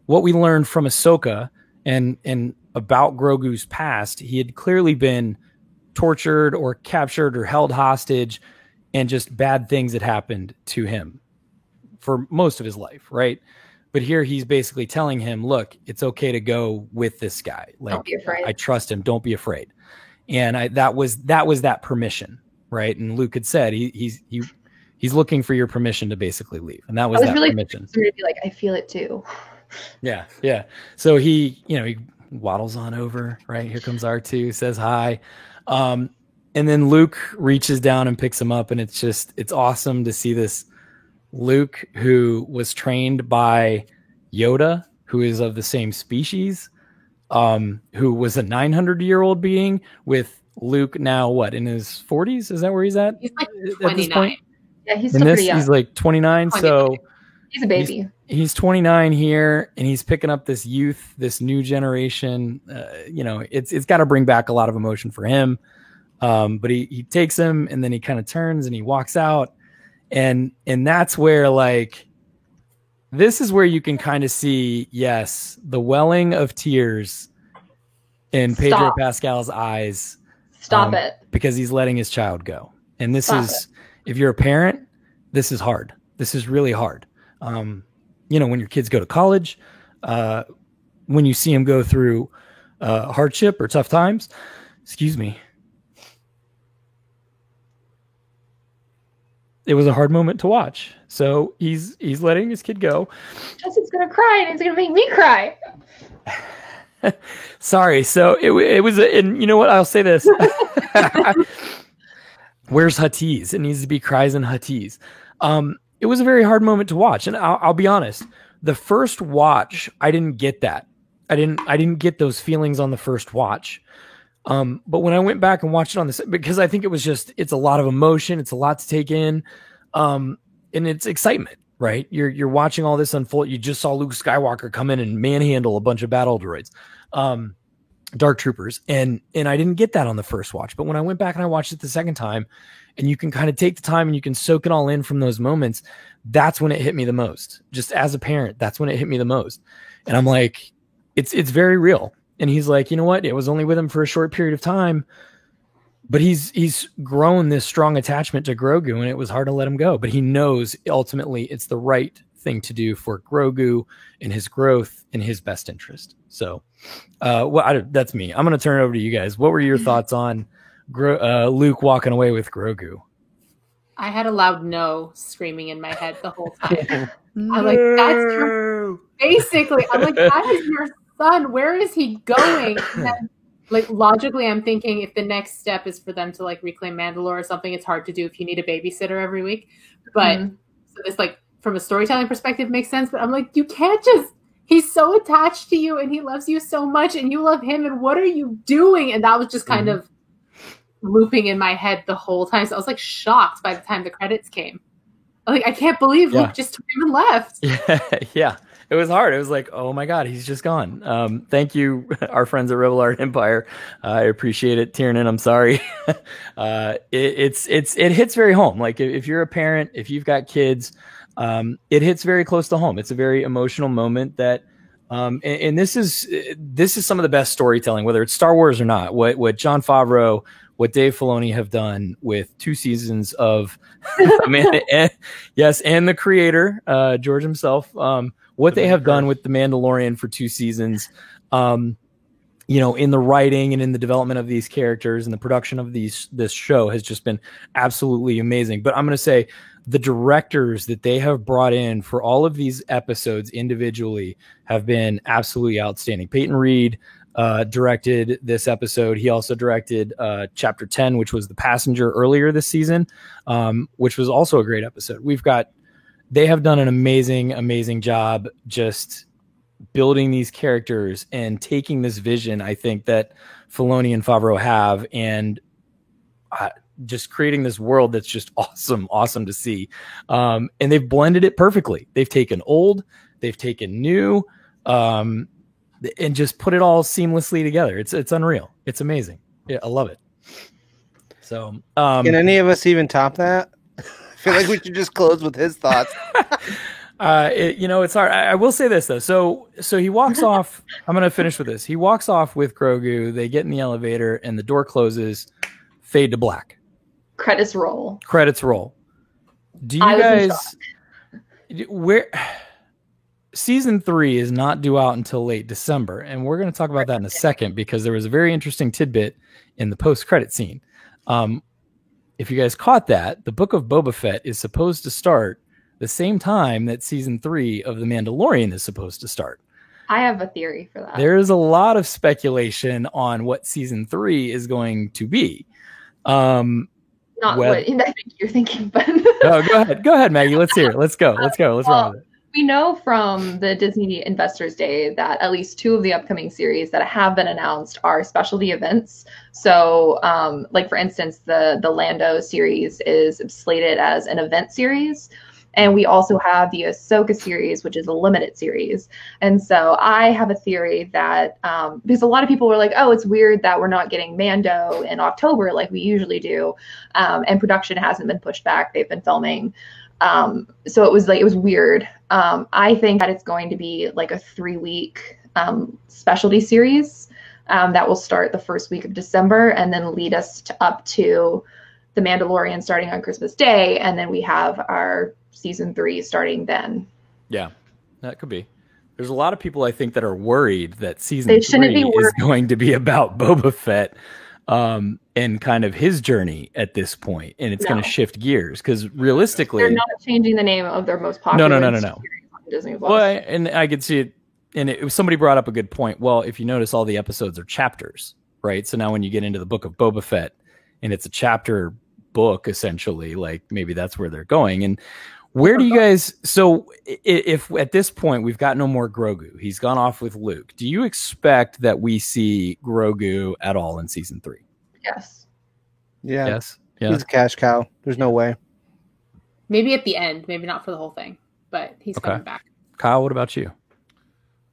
what we learned from Ahsoka and about Grogu's past? He had clearly been tortured or captured or held hostage, and just bad things had happened to him for most of his life, right? But here he's basically telling him, look, it's okay to go with this guy. Like, don't be afraid. I trust him. Don't be afraid. And that was that permission, right? And Luke had said he's looking for your permission to basically leave, and that was that really permission. To be like, I feel it too. Yeah. So he waddles on over, right? Here comes R2, says hi. And then Luke reaches down and picks him up, and it's awesome to see this Luke, who was trained by Yoda, who is of the same species, who was a 900-year-old being, with Luke now in his 40s? Is that where he's at? He's like 29. Yeah, he's still pretty young. He's like 29, so he's a baby. He's 29 here, and he's picking up this youth, this new generation. It's got to bring back a lot of emotion for him. But he takes him, and then he kind of turns and he walks out, and that's where, like, this is where you can kind of see, yes, the welling of tears in Pedro Pascal's eyes. Stop it. Because he's letting his child go. And this is, if you're a parent, this is hard. This is really hard. When your kids go to college, when you see them go through hardship or tough times, excuse me. It was a hard moment to watch. So he's letting his kid go. Justin's going to cry and it's going to make me cry. Sorry. So it was, and you know what? I'll say this. Where's Hatice? It needs to be cries and Hatice. It was a very hard moment to watch. And I'll be honest, the first watch, I didn't get that. I didn't get those feelings on the first watch. But when I went back and watched it on this, because I think it's a lot of emotion. It's a lot to take in. And it's excitement, right? You're watching all this unfold. You just saw Luke Skywalker come in and manhandle a bunch of battle droids, dark troopers. And I didn't get that on the first watch, but when I went back and I watched it the second time, and you can kind of take the time and you can soak it all in from those moments, that's when it hit me the most. Just as a parent, that's when it hit me the most. And I'm like, it's very real. And he's like, you know what? It was only with him for a short period of time, but he's grown this strong attachment to Grogu, and it was hard to let him go. But he knows ultimately it's the right thing to do for Grogu and his growth and his best interest. So, that's me. I'm going to turn it over to you guys. What were your thoughts on Luke walking away with Grogu? I had a loud no screaming in my head the whole time. I'm like, basically, I'm like, that is your son. Where is he going? And then, like, logically, I'm thinking if the next step is for them to like reclaim Mandalore or something, it's hard to do if you need a babysitter every week. But so this, like, from a storytelling perspective, makes sense. But I'm like, you can't just. He's so attached to you, and he loves you so much, and you love him. And what are you doing? And that was just kind of looping in my head the whole time. So I was like shocked by the time the credits came. Like, I can't believe Luke just took him and left. Yeah. It was hard. It was like, oh my God, he's just gone. Thank you, our friends at Rebel Art Empire. I appreciate it. Tiernan, I'm sorry. It hits very home. Like if you're a parent, if you've got kids, it hits very close to home. It's a very emotional moment that, and this is some of the best storytelling, whether it's Star Wars or not. What Jon Favreau, what Dave Filoni have done with 2 seasons of Amanda, and the creator, George himself, what they have done with The Mandalorian for 2 seasons, in the writing and in the development of these characters and the production of this show has just been absolutely amazing. But I'm going to say the directors that they have brought in for all of these episodes individually have been absolutely outstanding. Peyton Reed directed this episode. He also directed Chapter 10, which was The Passenger earlier this season, which was also a great episode. They have done an amazing, amazing job just building these characters and taking this vision, I think, that Filoni and Favreau have, and just creating this world that's just awesome to see. And they've blended it perfectly. They've taken old, they've taken new, and just put it all seamlessly together. It's unreal. It's amazing. Yeah, I love it. So, can any of us even top that? I feel like we should just close with his thoughts. It's hard. I will say this though. So he walks off. I'm going to finish with this. He walks off with Grogu. They get in the elevator and the door closes, fade to black. Credits roll. Do you guys, where season 3 is not due out until late December. And we're going to talk about that in a second, because there was a very interesting tidbit in the post-credit scene. If you guys caught that, the Book of Boba Fett is supposed to start the same time that season 3 of The Mandalorian is supposed to start. I have a theory for that. There is a lot of speculation on what season 3 is going to be. Not what I think you're thinking, but go ahead, Maggie. Let's hear it. Let's go. Let's run with it. We know from the Disney Investors Day that at least 2 of the upcoming series that have been announced are specialty events. So, like for instance, the Lando series is slated as an event series. And we also have the Ahsoka series, which is a limited series. And so I have a theory that, because a lot of people were like, oh, it's weird that we're not getting Mando in October like we usually do. And production hasn't been pushed back. They've been filming. So it was weird. I think that it's going to be like a 3-week specialty series that will start the first week of December and then lead us up to The Mandalorian starting on Christmas Day. And then we have our season 3 starting then. Yeah, that could be. There's a lot of people I think that are worried that season They shouldn't 3 be is going to be about Boba Fett and kind of his journey at this point, and it's going to shift gears because realistically, they're not changing the name of their most popular. No. series on Disney Plus. Well, and I could see it, and somebody brought up a good point. Well, if you notice, all the episodes are chapters, right? So now when you get into the book of Boba Fett, and it's a chapter book essentially, like maybe that's where they're going. And where do you guys? So if at this point we've got no more Grogu, he's gone off with Luke. Do you expect that we see Grogu at all in season 3? Yes. Yeah. Yes. Yeah. He's a cash cow. There's no way. Maybe at the end, maybe not for the whole thing, but he's coming back. Kyle, what about you?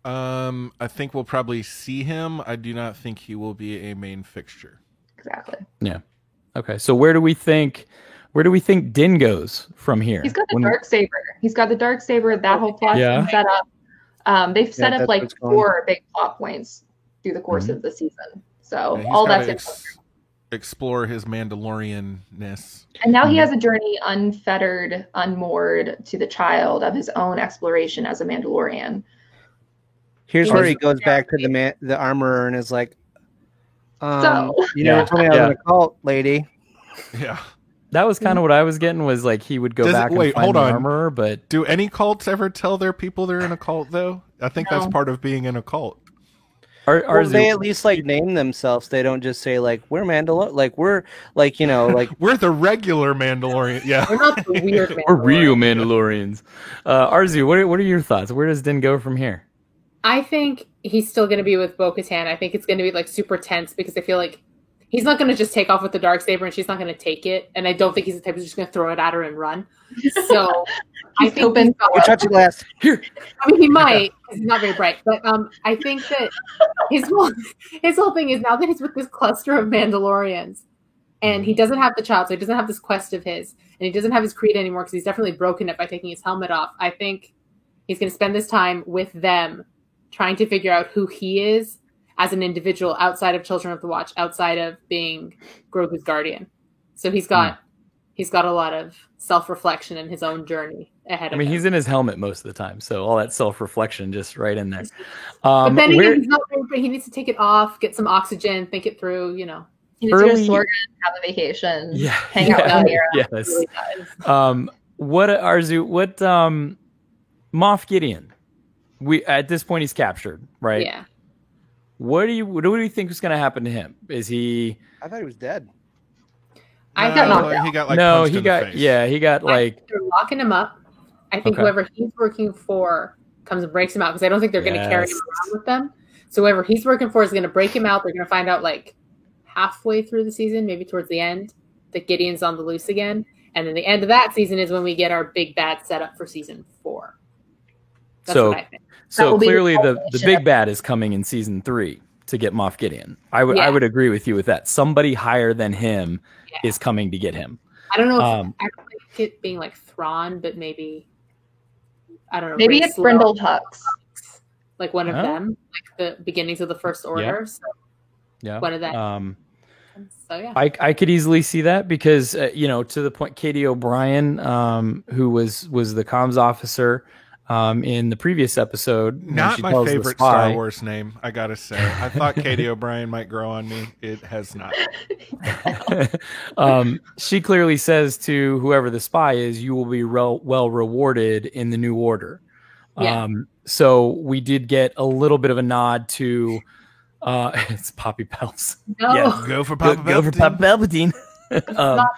I think we'll probably see him. I do not think he will be a main fixture. Exactly. Yeah. Okay. So where do we think Din goes from here? He's got the dark saber. He's got the dark saber. That whole plot's been set up. They've set up like 4 big plot points through the course of the season. So all that's explore his Mandalorian-ness. And now he has a journey unfettered, unmoored to the child of his own exploration as a Mandalorian. Here's where he goes back to the armorer and is like, you never told me I was in a cult, lady. Yeah. That was kind of what I was getting, was like he would go back and find the armorer, but do any cults ever tell their people they're in a cult though? I think that's part of being in a cult. They at least like name themselves. They don't just say like we're Mandalorian, like we're like like we're the regular Mandalorian. Yeah, we're not the weird Mandalorian. We're real Mandalorians. Arzu, what are your thoughts? Where does Din go from here? I think he's still going to be with Bo-Katan. I think it's going to be like super tense because I feel like he's not going to just take off with the darksaber and she's not going to take it. And I don't think he's the type who's just going to throw it at her and run. So I think touch glass here. I mean, he might because he's not very bright, but I think that his whole thing is now that he's with this cluster of Mandalorians, and he doesn't have the child, so he doesn't have this quest of his, and he doesn't have his creed anymore because he's definitely broken it by taking his helmet off. I think he's going to spend this time with them, trying to figure out who he is as an individual outside of Children of the Watch, outside of being Grogu's guardian. So he's got a lot of self-reflection in his own journey ahead of him. I mean, he's in his helmet most of the time, so all that self-reflection just right in there. But then again, he's not very brave. He needs to take it off, get some oxygen, think it through, He needs to go to Sorgan, have a vacation, hang out down here. Yes. Really what Moff Gideon? At this point he's captured, right? Yeah. What do you think is going to happen to him? Is he? I thought he was dead. He got like they're locking him up. I think whoever he's working for comes and breaks him out because I don't think they're going to carry him around with them. So whoever he's working for is going to break him out. They're going to find out like halfway through the season, maybe towards the end, that Gideon's on the loose again. And then the end of that season is when we get our big bad setup for season 4. That's what I think. So clearly the big bad is coming in season 3 to get Moff Gideon. I would agree with you with that. Somebody higher than him is coming to get him. I don't know if I like it being like Thrawn, but maybe I don't know. Maybe it's Brindle Hux. Like one of them, like the beginnings of the First Order. Yeah. One of them. So yeah, I could easily see that because to the point, Katie O'Brien, who was the comms officer in the previous episode. Not my favorite Star Wars name, I gotta say. I thought Katie O'Brien might grow on me. It has not. She clearly says to whoever the spy is, you will be well rewarded in the New Order. Yeah. So we did get a little bit of a nod to it's Poppy Pels. No. Yeah, go for Poppy Go for Poppy Palpatine. Not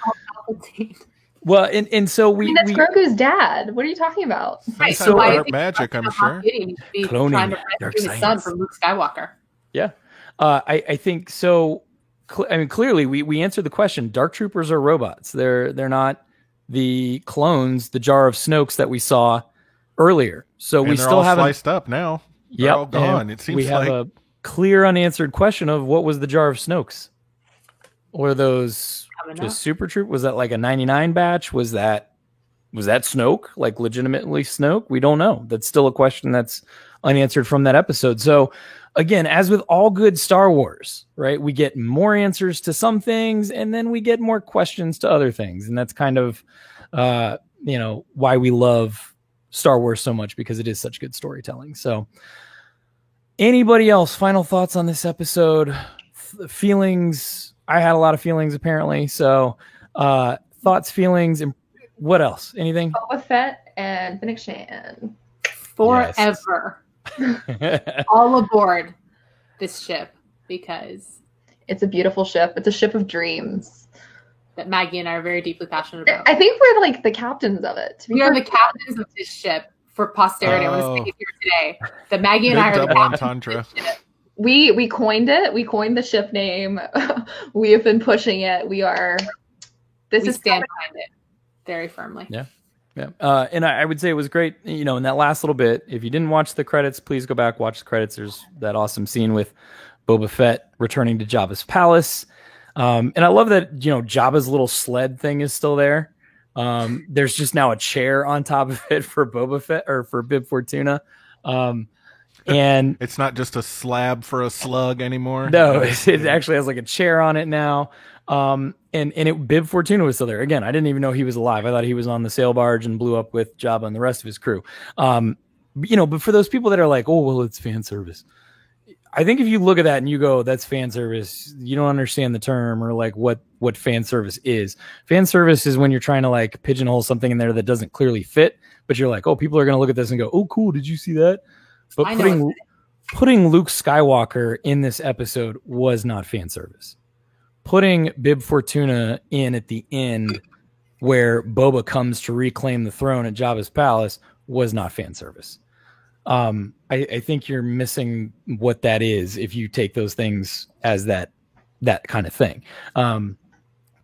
Palpatine. Well, and so that's Grogu's dad. What are you talking about? Right. So dark magic, I'm sure. Cloning, trying to rescue his son from Luke Skywalker. Yeah, I think so. I mean, clearly we answered the question. Dark Troopers are robots. They're not the clones, the Jar of Snokes that we saw earlier. So and we they're still all haven't sliced up now. They're all gone. It seems we have a clear unanswered question of what was the Jar of Snokes. Or those just Super Troop? Was that like a 99 batch? Was that Snoke? Like legitimately Snoke? We don't know. That's still a question that's unanswered from that episode. So again, as with all good Star Wars, right? We get more answers to some things and then we get more questions to other things. And that's kind of why we love Star Wars so much because it is such good storytelling. So anybody else, final thoughts on this episode? Feelings? I had a lot of feelings apparently. So thoughts, feelings, and what else? Anything? Boba Fett and Fennec Shand. Forever. All aboard this ship because it's a beautiful ship. It's a ship of dreams that Maggie and I are very deeply passionate about. I think we're like the captains of it. We are the captains of this ship for posterity. I want to say it here today. That Maggie and I are the captains of this ship. We coined it. We coined the ship name. We have been pushing it. We stand behind it very firmly. Yeah. Yeah. And I would say it was great, in that last little bit. If you didn't watch the credits, please go back, watch the credits. There's that awesome scene with Boba Fett returning to Jabba's palace. And I love that, Jabba's little sled thing is still there. There's just now a chair on top of it for Boba Fett or for Bib Fortuna. And it's not just a slab for a slug anymore. No, it actually has like a chair on it now. And Bib Fortuna was still there. Again, I didn't even know he was alive. I thought he was on the sail barge and blew up with Jabba and the rest of his crew. But for those people that are like, oh, well, it's fan service. I think if you look at that and you go, that's fan service, you don't understand the term or like what fan service is. Fan service is when you're trying to like pigeonhole something in there that doesn't clearly fit, but you're like, oh, people are going to look at this and go, oh, cool. Did you see that? But putting Luke Skywalker in this episode was not fan service. Putting Bib Fortuna in at the end where Boba comes to reclaim the throne at Jabba's palace was not fan service. I think you're missing what that is if you take those things as that kind of thing.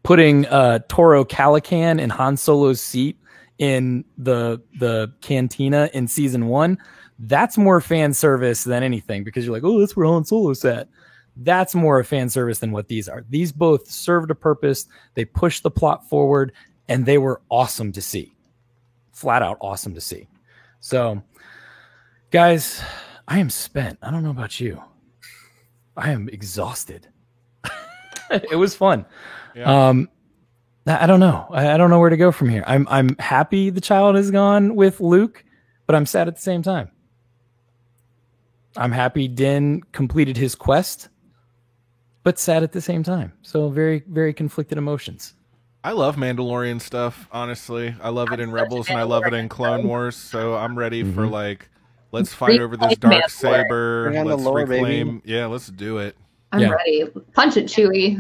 Putting Toro Calican in Han Solo's seat in the cantina in season 1, that's more fan service than anything because you're like, oh, that's where Han Solo sat. That's more a fan service than what these are. These both served a purpose. They pushed the plot forward, and they were awesome to see. Flat out awesome to see. So, guys, I am spent. I don't know about you. I am exhausted. It was fun. Yeah. I don't know. I don't know where to go from here. I'm happy the child is gone with Luke, but I'm sad at the same time. I'm happy Din completed his quest, but sad at the same time. So very, very conflicted emotions. I love Mandalorian stuff, honestly. I love it in Rebels and I love it in Clone Wars. So I'm ready for let's fight over this dark saber. Let's reclaim. Baby. Yeah, let's do it. I'm ready. Punch it, Chewie.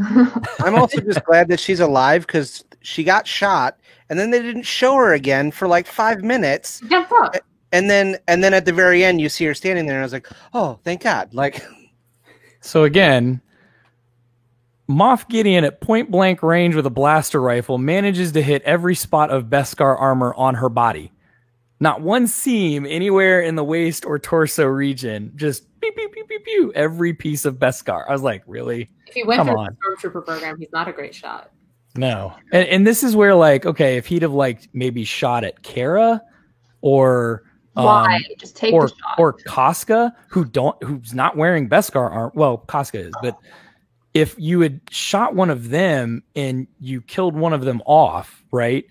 I'm also just glad that she's alive because she got shot and then they didn't show her again for like 5 minutes. And then at the very end, you see her standing there, and I was like, "Oh, thank God!" Like, so again, Moff Gideon at point blank range with a blaster rifle manages to hit every spot of Beskar armor on her body. Not one seam anywhere in the waist or torso region. Just pew pew pew pew pew. Every piece of Beskar. I was like, really? If he went through the Stormtrooper program, he's not a great shot. No, and this is where like, okay, if he'd have like maybe shot at Cara or. Why? Just take the shot. Or Casca, who's not wearing Beskar armor. Well, Casca is, but if you had shot one of them and you killed one of them off, right?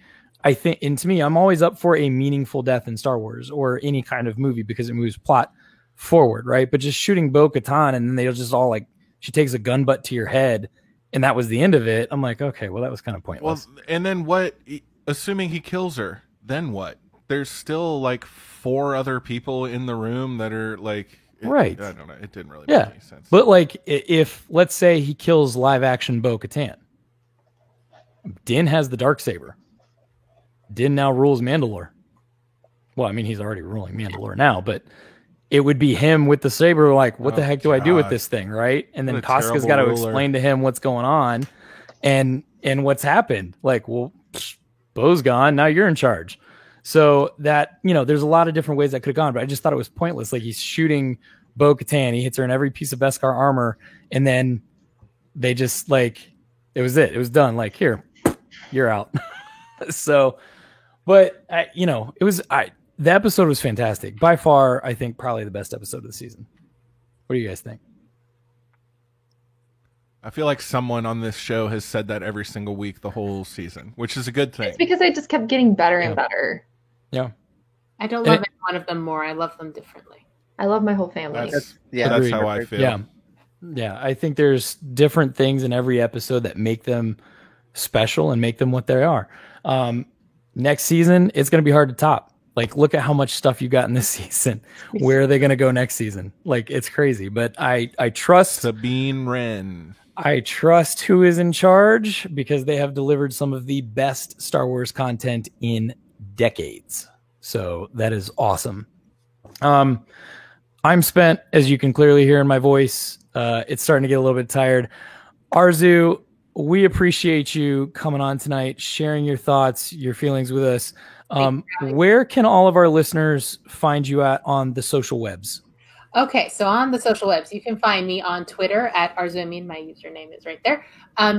I think, and to me, I'm always up for a meaningful death in Star Wars or any kind of movie because it moves plot forward, right? But just shooting Bo-Katan and then they'll just all like, she takes a gun butt to your head and that was the end of it. I'm like, okay, well, that was kind of pointless. Well, and then what, assuming he kills her, then what? There's still like 4 other people in the room that are like, right. I don't know. It didn't really make any sense. But like, if let's say he kills live action Bo-Katan, Din has the Darksaber. Din now rules Mandalore. Well, I mean, he's already ruling Mandalore now, but it would be him with the saber. Like, what the heck do I do with this thing, right? And then Casca's got to explain to him what's going on, and what's happened. Like, well, Bo's gone. Now you're in charge. So that, there's a lot of different ways that could have gone, but I just thought it was pointless. Like he's shooting Bo-Katan, he hits her in every piece of Beskar armor, and then they just like, it was done. Like, here, you're out. So, but the episode was fantastic. By far, I think probably the best episode of the season. What do you guys think? I feel like someone on this show has said that every single week the whole season, which is a good thing. It's because they just kept getting better and better. Yeah. I don't love any one of them more. I love them differently. I love my whole family. That's how I feel. Yeah. I think there's different things in every episode that make them special and make them what they are. Next season, it's going to be hard to top. Like, look at how much stuff you got in this season. Where are they going to go next season? Like, it's crazy. But I trust Sabine Wren. I trust who is in charge because they have delivered some of the best Star Wars content in decades. So that is awesome. I'm spent, as you can clearly hear in my voice. It's starting to get a little bit tired. Arzu, we appreciate you coming on tonight, sharing your thoughts, your feelings with us. Where can all of our listeners find you at on the social webs? Okay, so on the social webs, you can find me on Twitter at Arzumin. My username is right there.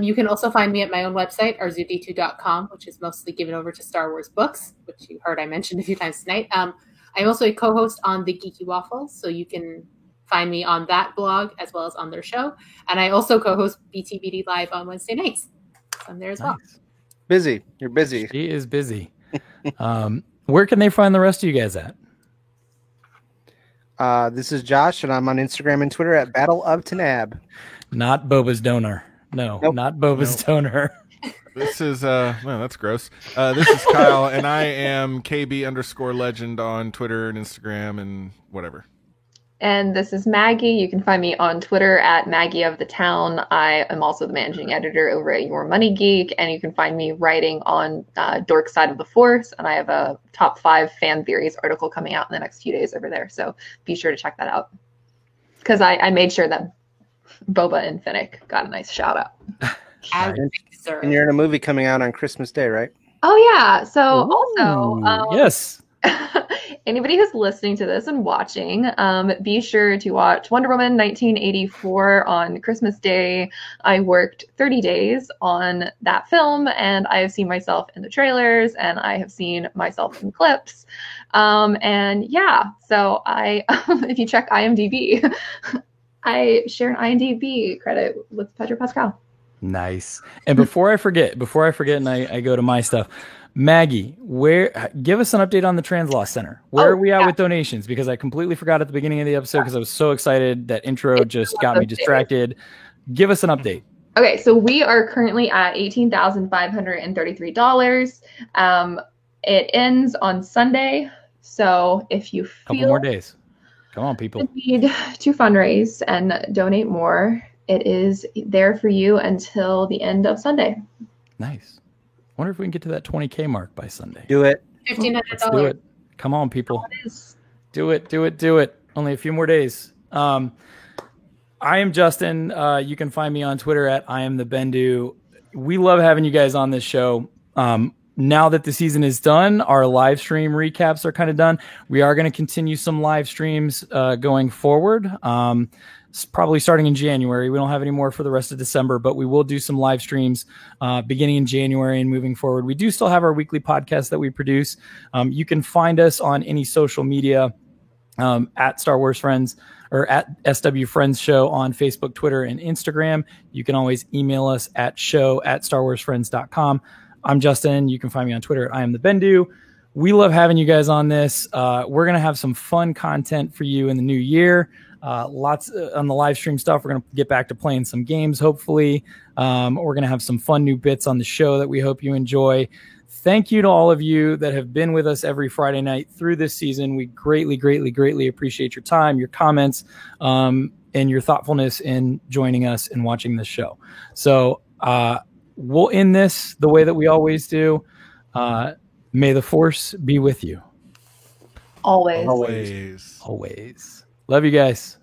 You can also find me at my own website, arzuditu.com, which is mostly given over to Star Wars books, which you heard I mentioned a few times tonight. I'm also a co-host on The Geeky Waffles, so you can find me on that blog as well as on their show. And I also co-host BTBD Live on Wednesday nights. I'm there as well. Busy. You're busy. She is busy. Where can they find the rest of you guys at? This is Josh, and I'm on Instagram and Twitter at Battle of Tanab. Not Boba's Donor. No, nope. Not Boba's Donor. This is that's gross. This is Kyle, and I am KB_legend on Twitter and Instagram and whatever. And this is Maggie. You can find me on Twitter at Maggie of the Town. I am also the managing editor over at Your Money Geek, and you can find me writing on Dork Side of the Force, and I have a top 5 fan theories article coming out in the next few days over there, so be sure to check that out. Because I made sure that Boba and Finnick got a nice shout out. And you're in a movie coming out on Christmas Day, right? Oh, yeah. So also... yes. Anybody who's listening to this and watching, be sure to watch Wonder Woman 1984 on Christmas Day. I worked 30 days on that film, and I have seen myself in the trailers, and I have seen myself in clips. And yeah, so if you check IMDb, I share an IMDb credit with Pedro Pascal. Nice. And before I forget, and I go to my stuff, Maggie, give us an update on the Trans-Law Center. Where are we at with donations? Because I completely forgot at the beginning of the episode because I was so excited. That intro just got me distracted. Give us an update. Okay, so we are currently at $18,533. It ends on Sunday. So if you feel couple more days, come on, people, need to fundraise and donate more, it is there for you until the end of Sunday. Nice. Wonder if we can get to that 20K mark by Sunday. Do it. $1,500. Do it. Come on, people. Do it. Only a few more days. I am Justin. You can find me on Twitter at IamTheBendu. We love having you guys on this show. Now that the season is done, our live stream recaps are kind of done. We are going to continue some live streams going forward. Probably starting in January. We don't have any more for the rest of December, but we will do some live streams beginning in January and moving forward. We do still have our weekly podcast that we produce. You can find us on any social media at Star Wars Friends or at SW Friends Show on Facebook, Twitter, and Instagram. You can always email us at show@StarWarsFriends.com. I'm Justin. You can find me on Twitter at IamTheBendu. We love having you guys on this. We're going to have some fun content for you in the new year. Lots on the live stream stuff. We're going to get back to playing some games, hopefully. We're going to have some fun new bits on the show that we hope you enjoy. Thank you to all of you that have been with us every Friday night through this season. We greatly, greatly, greatly appreciate your time, your comments, and your thoughtfulness in joining us and watching this show. So we'll end this the way that we always do. May the Force be with you. Always. Love you guys.